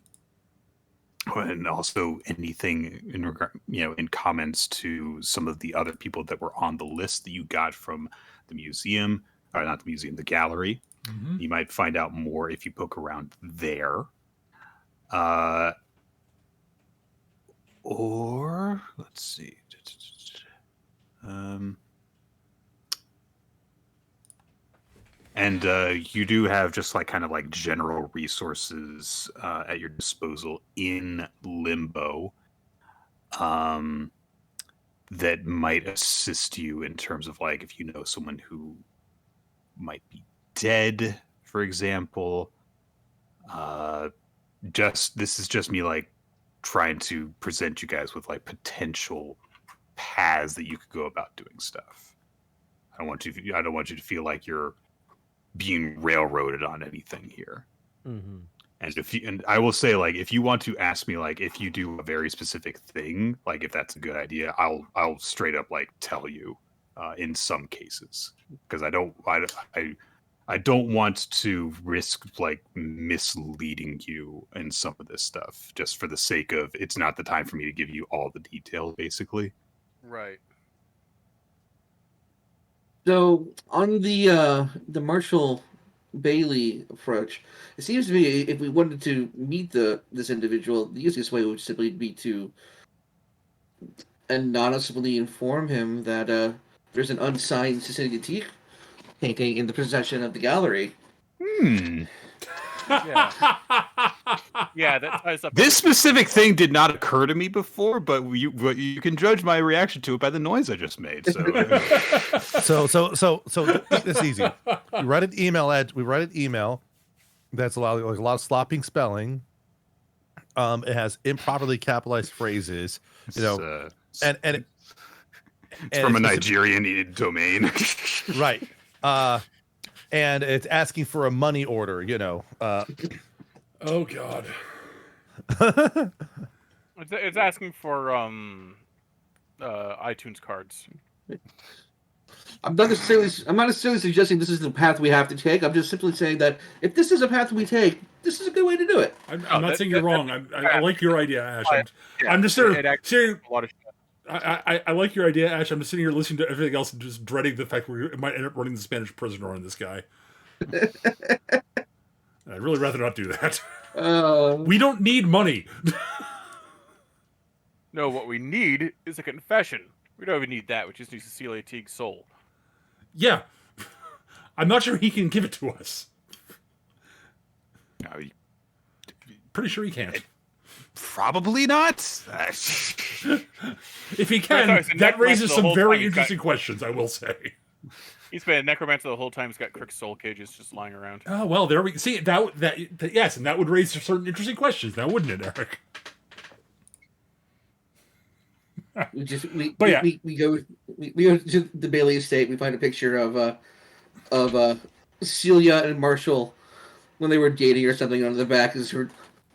and also anything in comments to some of the other people that were on the list that you got from the museum, or not the museum, the gallery. Mm-hmm. You might find out more if you poke around there. Or let's see. And you do have just kind of general resources at your disposal in Limbo that might assist you in terms of if you know someone who might be dead, for example. This is just me trying to present you guys with potential paths that you could go about doing stuff. I don't want you to feel like you're being railroaded on anything here. Mm-hmm. And I will say, if you want to ask me, if you do a very specific thing, if that's a good idea, I'll straight up tell you in some cases, because I don't want to risk misleading you in some of this stuff just for the sake of it's not the time for me to give you all the details, basically. Right. So on the Marshall Bailey approach, it seems to me if we wanted to meet this individual, the easiest way would simply be to anonymously inform him that there's an unsigned Cecilia Teague painting in the possession of the gallery. Yeah. Yeah, that ties up. This specific thing did not occur to me before, but you can judge my reaction to it by the noise I just made. So, So it's easy. We write an email that's a lot of slopping spelling. It has improperly capitalized phrases, and it's from a Nigerian domain, right? And it's asking for a money order. Oh God. It's asking for iTunes cards. I'm not necessarily suggesting this is the path we have to take. I'm just simply saying that if this is a path we take, this is a good way to do it. I'm not saying you're wrong. I like your idea, Ash. Yeah, I'm just sitting. a lot of shit. I like your idea, Ash. I'm just sitting here listening to everything else and just dreading the fact we might end up running the Spanish prisoner on this guy. I'd really rather not do that. We don't need money. No, what we need is a confession. We don't even need that. We just need Cecilia Teague's soul. Yeah. I'm not sure he can give it to us. No, Pretty sure he can't. probably not. If he can, that raises some very interesting questions, I will say. He's been a necromancer the whole time. He's got Crick's soul cages just lying around. Oh, well, there we see that yes, and that would raise certain interesting questions now, wouldn't it, Eric? We go to the Bailey estate. We find a picture of Celia and Marshall when they were dating or something. On the back is her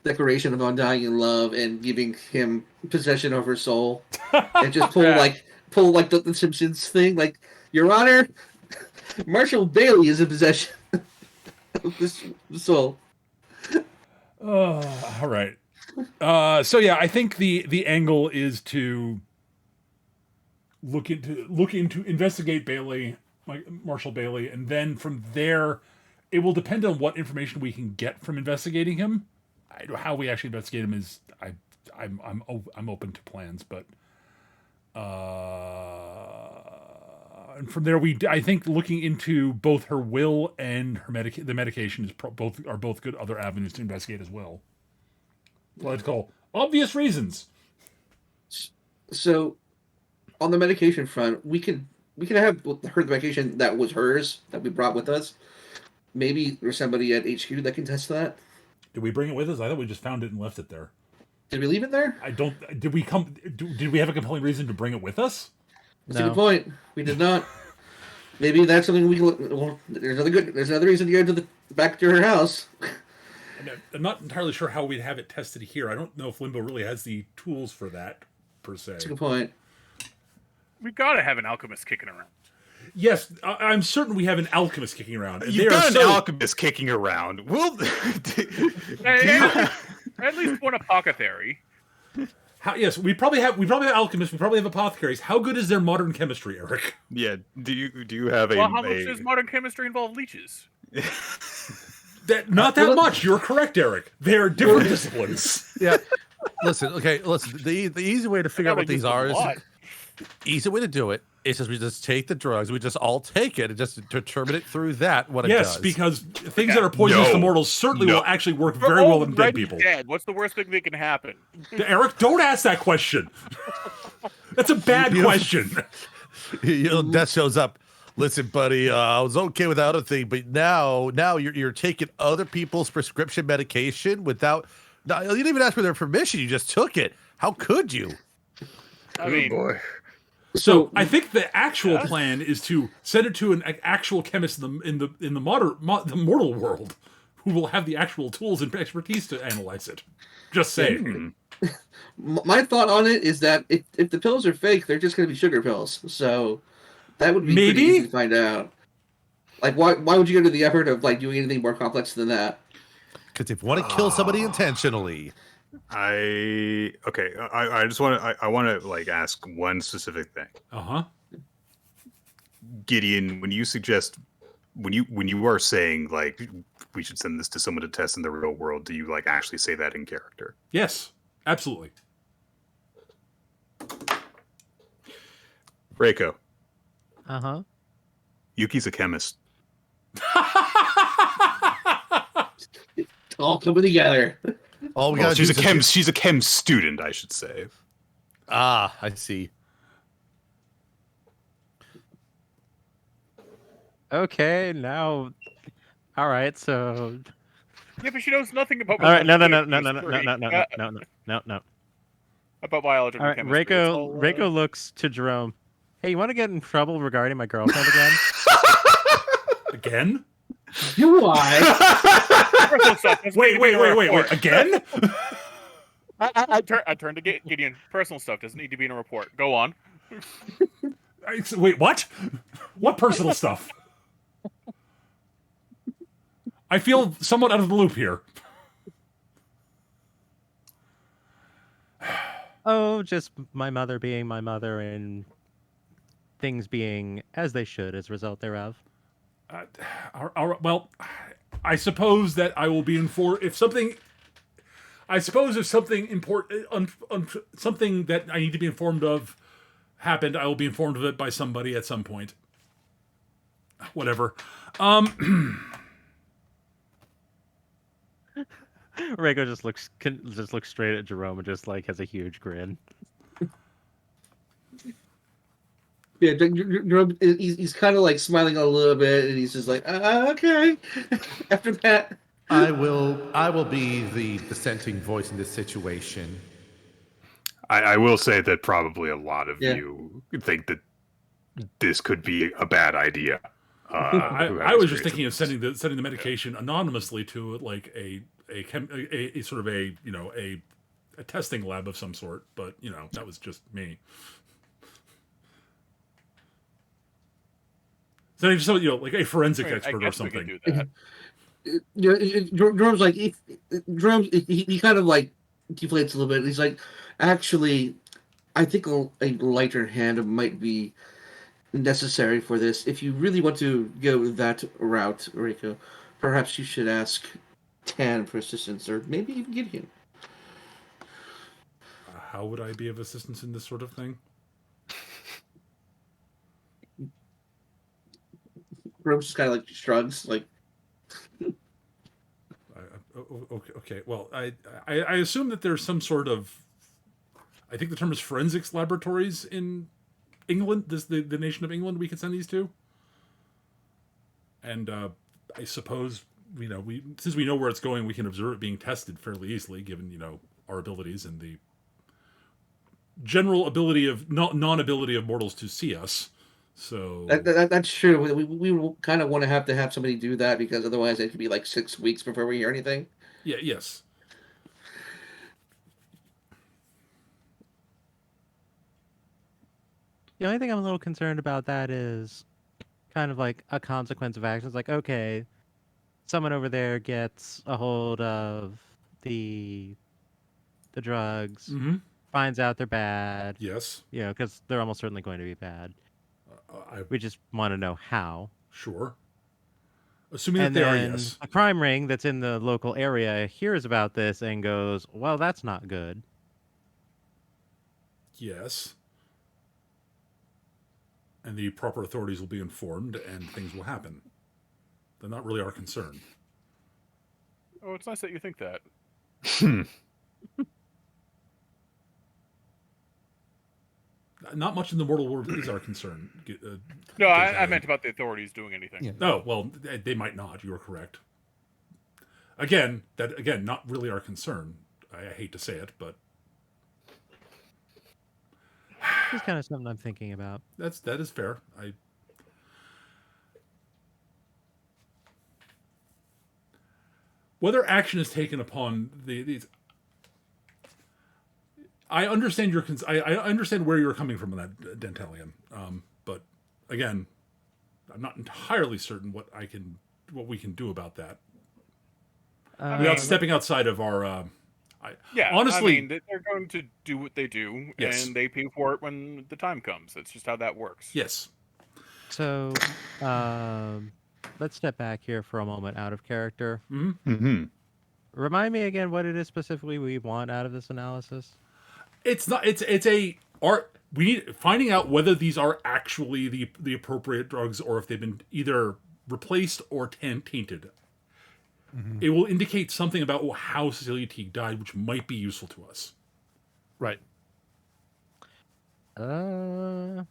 declaration of undying in love and giving him possession of her soul, and just pull like the Simpsons thing, like, Your Honor, Marshall Bailey is in possession of this soul. All right. So yeah, I think the angle is to look into investigate Bailey, like Marshall Bailey, and then from there, it will depend on what information we can get from investigating him. How we actually investigate him is I'm open to plans, but And from there, I think looking into both her will and her the medication is both good other avenues to investigate as well. What I'd call obvious reasons. So, on the medication front, we could have her medication that was hers that we brought with us. Maybe there's somebody at HQ that can test that. Did we bring it with us? I thought we just found it and left it there. Did we leave it there? I don't. Did we come? Did we have a compelling reason to bring it with us? That's a good point. We did not. Maybe that's something we can look. Well, there's another reason to go to back to her house. I'm not entirely sure how we'd have it tested here. I don't know if Limbo really has the tools for that, per se. That's a good point. We gotta have an alchemist kicking around. Yes, I'm certain we have an alchemist kicking around. You've got an alchemist kicking around. We'll at least one apothecary. Yes, we probably have alchemists. We probably have apothecaries. How good is their modern chemistry, Eric? Yeah. Do you have Well, how much does modern chemistry involve leeches? Not that much. You're correct, Eric. They're different disciplines. Yeah. Listen. The easy way to figure out what these are is easy way to do it. It's just we just take the drugs. We just all take it and just determine it through that what it does. Yes, because things that are poisonous to mortals certainly will actually work very well in dead people. Dead. What's the worst thing that can happen? Eric, don't ask that question. That's a bad question. Death shows up. Listen, buddy, I was okay with the other thing, but now you're taking other people's prescription medication without. You didn't even ask for their permission. You just took it. How could you? I mean, boy. So I think the actual plan is to send it to an actual chemist in the mortal world, who will have the actual tools and expertise to analyze it. Just saying. My thought on it is that if the pills are fake, they're just going to be sugar pills. So that would be pretty easy to find out. Like, why would you go to the effort of like doing anything more complex than that? Because if you want to kill somebody intentionally. I just want to I want to like ask one specific thing. Gideon, when you are saying like we should send this to someone to test in the real world, do you like actually say that in character? Yes, absolutely. Reiko. Yuki's a chemist. It's all coming together. She's a chem student, I should say. Ah, I see. Okay, now, all right. So, yeah, but she knows nothing about. All right, no. About biology. All right, Reiko looks to Jerome. Hey, you want to get in trouble regarding my girlfriend again? Again? Do I? Wait. Again? I turned to Gideon. Personal stuff doesn't need to be in a report. Go on. Wait, what? What personal stuff? I feel somewhat out of the loop here. Oh, just my mother being my mother and things being as they should as a result thereof. Well, I suppose that I will be informed if something. I suppose if something important, something that I need to be informed of, happened, I will be informed of it by somebody at some point. Whatever. Reiko just looks straight at Jerome and just like has a huge grin. Yeah, Jerome, he's kind of like smiling a little bit, and he's just like, okay. After that, I will be the dissenting voice in this situation. I will say that probably a lot of you think that this could be a bad idea. I was just thinking of sending the medication anonymously to like a sort of a testing lab of some sort, but that was just me. So like a forensic expert or something. Jerome's like, he kind of like deflates a little bit. He's like, actually, I think a lighter hand might be necessary for this. If you really want to go that route, Reiko, perhaps you should ask Tan for assistance, or maybe even Gideon. How would I be of assistance in this sort of thing? Rooms just kind of like shrugs, like, Okay. Well, I assume that there's some sort of, I think the term is forensics laboratories in England. This the nation of England we can send these to, and I suppose we since we know where it's going, we can observe it being tested fairly easily, given our abilities and the general ability of non-ability of mortals to see us. So that's true. We kind of want to have somebody do that because otherwise it could be like 6 weeks before we hear anything. yeah, yes. The only thing I'm a little concerned about that is kind of like a consequence of actions. Like, okay, someone over there gets a hold of the drugs, Mm-hmm. finds out they're bad, Yes. because they're almost certainly going to be bad. I We just want to know how. sure. Assuming And that they are, then yes. a crime ring that's in the local area hears about this and goes, well, that's not good. Yes. And the proper authorities will be informed and things will happen. They're not really our concern. Oh, it's nice that you think that. Not much in the mortal world is our concern. No, I meant about the authorities doing anything. Yeah. Oh, well, they might not. You're correct. Again, not really our concern. I hate to say it, but It's kind of something I'm thinking about. that is fair. Whether action is taken upon these, I understand I understand where you're coming from on that, Dentalian. But again, I'm not entirely certain what we can do about that without stepping outside of our. Honestly, I mean, they're going to do what they do, Yes. and they pay for it when the time comes. That's just how that works. yes. So, let's step back here for a moment out of character. Mm-hmm. Remind me again what it is specifically we want out of this analysis. It's not. It's a art. We need finding out whether these are actually the appropriate drugs or if they've been either replaced or tainted. Mm-hmm. It will indicate something about how Cecilia Teague died, which might be useful to us. Right. All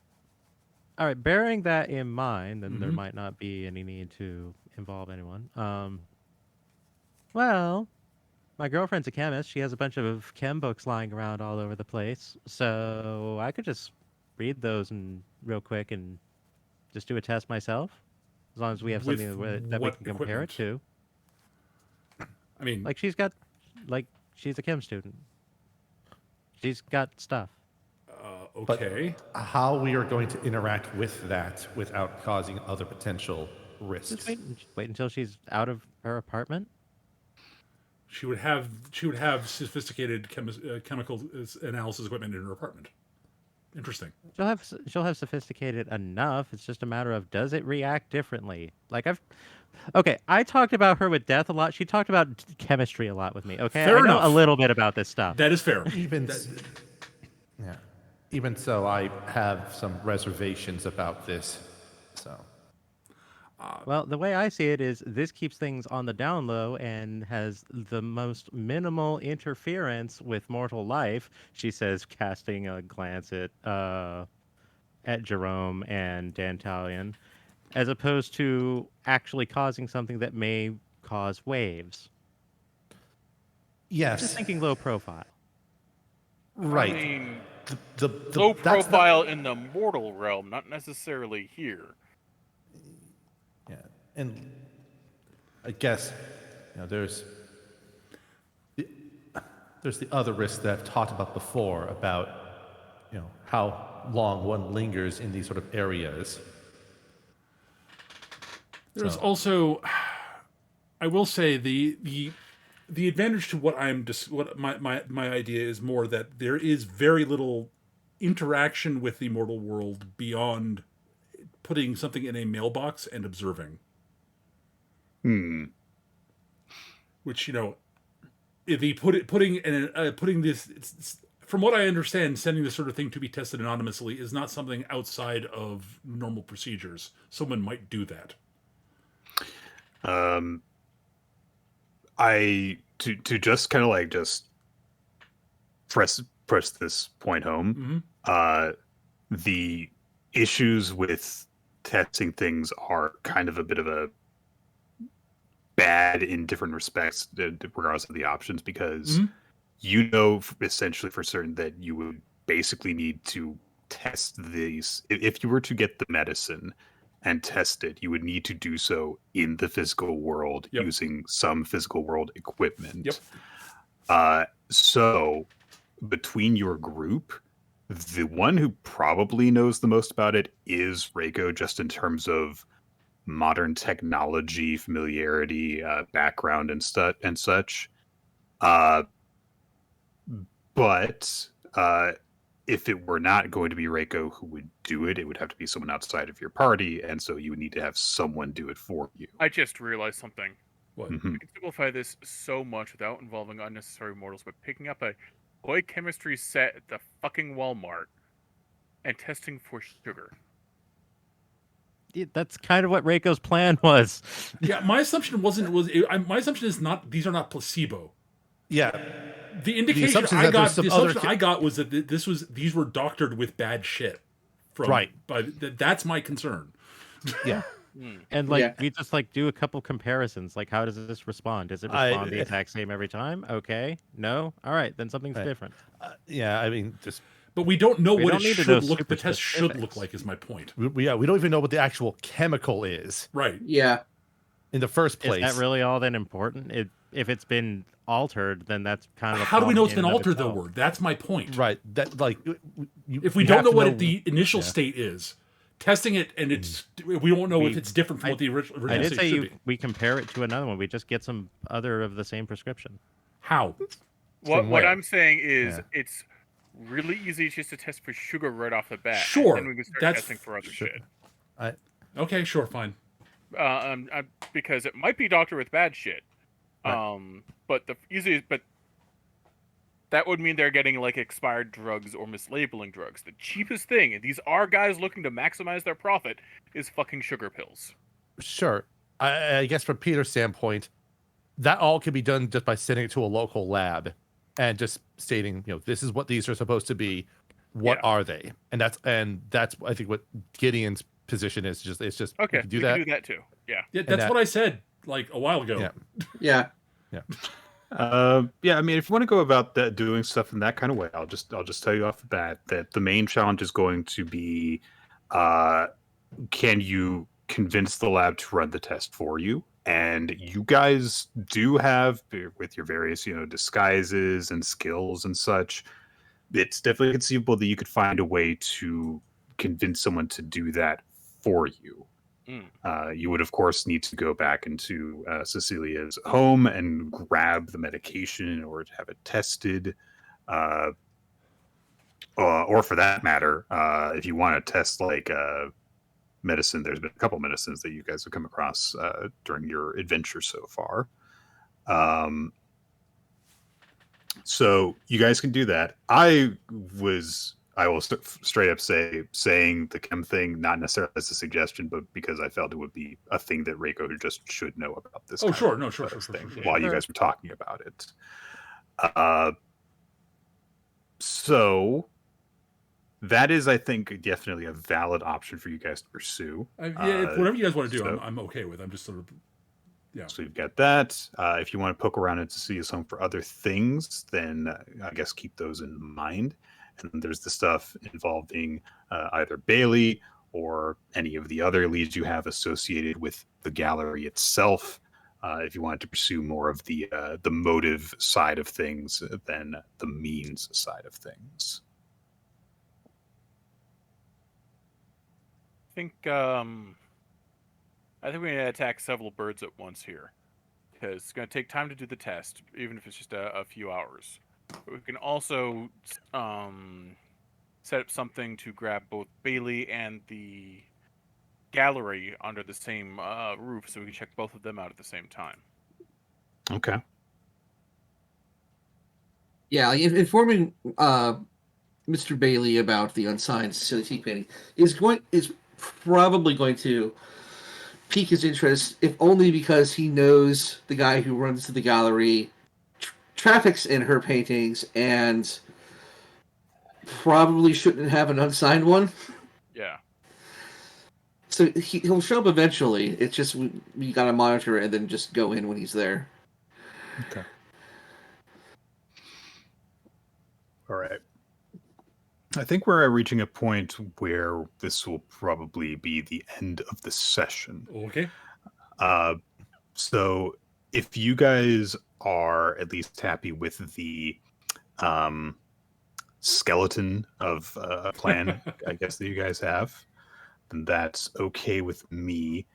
right. Bearing that in mind, then there might not be any need to involve anyone. Well, my girlfriend's a chemist. She has a bunch of chem books lying around all over the place. So I could just read those real quick and just do a test myself. As long as we have something that we what can compare it to. I mean, Like she's a chem student. She's got stuff. okay. But how we are going to interact with that without causing other potential risks. Just wait until she's out of her apartment. She would have sophisticated chemical analysis equipment in her apartment. Interesting. She'll have sophisticated enough. It's just a matter of does it react differently. Okay, I talked about her with death a lot. She talked about chemistry a lot with me. Okay, Fair I know enough. a little bit about this stuff. That is fair. Even so, I have some reservations about this. So, Well, the way I see it is this keeps things on the down low and has the most minimal interference with mortal life. She says, casting a glance at Jerome and Dantalion, as opposed to actually causing something that may cause waves. yes, Just thinking low profile. right. I mean, the low that's not- profile in the mortal realm, not necessarily here. Yeah, and I guess there's the other risk that I've talked about before about how long one lingers in these sort of areas. There's also, I will say the advantage to what my idea is more that there is very little interaction with the mortal world beyond putting something in a mailbox and observing. Which if he putting this, from what I understand, sending this sort of thing to be tested anonymously is not something outside of normal procedures. Someone might do that. I to just kind of like just press this point home. The issues with testing things are kind of a bit of a bad in different respects, regardless of the options, because you know essentially for certain that you would basically need to test these. If you were to get the medicine and test it, you would need to do so in the physical world using some physical world equipment. So between your group, the one who probably knows the most about it is Reiko, just in terms of modern technology, familiarity, background, and such. But if it were not going to be Reiko who would do it, it would have to be someone outside of your party, and so you would need to have someone do it for you. I just realized something. What? We can simplify this so much without involving unnecessary mortals, but picking up a toy chemistry set at the fucking Walmart and testing for sugar. That's kind of what Reiko's plan was. Yeah, my assumption my assumption is not these are not placebo. Yeah. The indication I got was that these were doctored with bad shit. But that's my concern. Yeah. And we just do a couple comparisons. Like, how does this respond? Does it respond the exact same every time? Okay. No. All right. Then something's different. Yeah. I mean, but we don't know what the test should look like. Is my point. We don't even know what the actual chemical is. Right. Yeah. In the first place, is that really all that important? If it's been altered, then that's kind of. How do we know it's been altered, though? Word. That's my point. Right. That if we don't know what the initial state is, testing it and we won't know if it's different from what the original. I did say we compare it to another one. We just get some other of the same prescription. How? What I'm saying is it's really easy just to test for sugar right off the bat. Sure. And then we can start testing for other shit. Okay. Sure. Fine. Because it might be doctor with bad shit. But that would mean they're getting expired drugs or mislabeling drugs. The cheapest thing, and these are guys looking to maximize their profit, is fucking sugar pills. Sure. I guess from Peter's standpoint, that all can be done just by sending it to a local lab and just stating, this is what these are supposed to be. What are they? And that's I think what Gideon's position is. It's just okay. We can do that too. Yeah. Yeah, that's what I said a while ago. Yeah. I mean, if you want to go about that, doing stuff in that kind of way, I'll just tell you off the bat that the main challenge is going to be, can you convince the lab to run the test for you? And you guys do have, with your various, disguises and skills and such, it's definitely conceivable that you could find a way to convince someone to do that for you. You would, of course, need to go back into Cecilia's home and grab the medication in order to have it tested. Or for that matter, if you want to test medicine, there's been a couple medicines that you guys have come across during your adventure so far. So you guys can do that. I will straight up saying the chem thing, not necessarily as a suggestion, but because I felt it would be a thing that Reiko just should know about this. Sure. While you guys were talking about it. So that is, I think, definitely a valid option for you guys to pursue. Whatever you guys want to do, I'm okay with. I'm just sort of. Yeah. So you've got that. If you want to poke around and see us home for other things, then I guess keep those in mind. And then there's the stuff involving either Bailey or any of the other leads you have associated with the gallery itself. If you wanted to pursue more of the motive side of things than the means side of things. I think we need to attack several birds at once here, because it's going to take time to do the test, even if it's just a few hours. But we can also set up something to grab both Bailey and the gallery under the same roof, so we can check both of them out at the same time. Okay. Yeah, informing Mr. Bailey about the unsigned Cecily T painting is probably going to pique his interest, if only because he knows the guy who runs the gallery traffics in her paintings and probably shouldn't have an unsigned one. Yeah. So he'll show up eventually. It's just we gotta monitor it and then just go in when he's there. Okay. All right. I think we're reaching a point where this will probably be the end of the session. Okay. So if you guys are at least happy with the skeleton of a plan, I guess, that you guys have, then that's okay with me.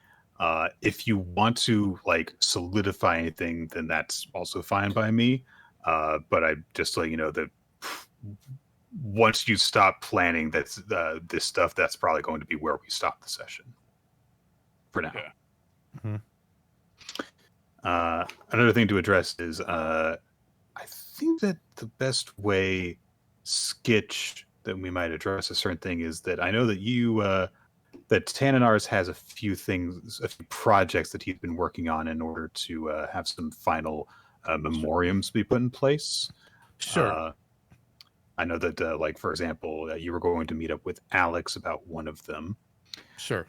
If you want to like solidify anything, then that's also fine by me. But I just to let you know that once you stop planning that's this stuff, that's probably going to be where we stop the session for now. Okay. Another thing to address is I think that the best way Skitch that we might address a certain thing is that I know that you that Tananars has a few things, a few projects that he's been working on in order to have some final memoriams be put in place. Sure. I know that, like, for example, you were going to meet up with Alex about one of them. Sure.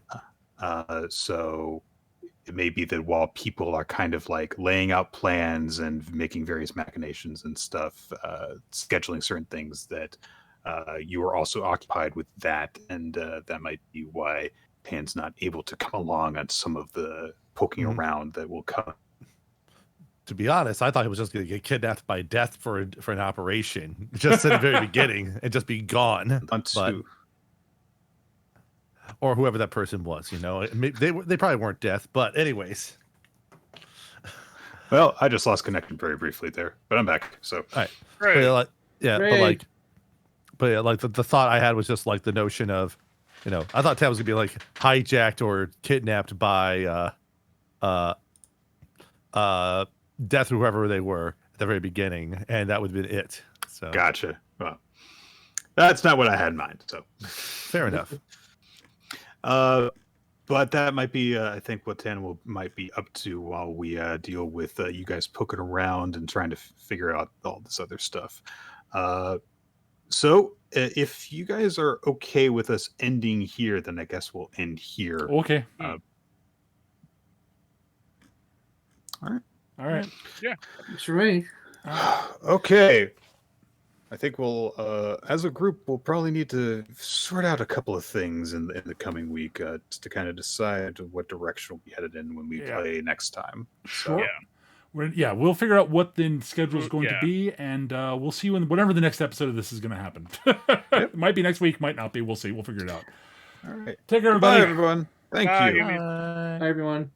So it may be that while people are kind of like laying out plans and making various machinations and stuff, scheduling certain things, that you are also occupied with that. And that might be why Pan's not able to come along on some of the poking around that will come. To be honest, I thought he was just going to get kidnapped by death for an operation, just at the very beginning, and just be gone. Or whoever that person was, you know, they probably weren't death, but anyways. Well, I just lost connection very briefly there, but I'm back. So, all right. Right. The thought I had was just like the notion of, you know, I thought Tab was gonna be like hijacked or kidnapped by death, whoever they were at the very beginning, and that would have been it. So gotcha. Well, that's not what I had in mind. So fair enough. But that might be, I think, what Tan might be up to while we deal with you guys poking around and trying to figure out all this other stuff. So if you guys are okay with us ending here, then I guess we'll end here. Okay. All right. Yeah. It's right. Okay. I think we'll, as a group, we'll probably need to sort out a couple of things in the coming week just to kind of decide what direction we'll be headed in when we play next time. Sure. So, we'll figure out what the schedule is going to be, and we'll see whenever the next episode of this is going to happen. It might be next week, might not be. We'll see. We'll figure it out. All right. Take care, everybody. Bye, everyone. Thank you. Bye. Hi, everyone.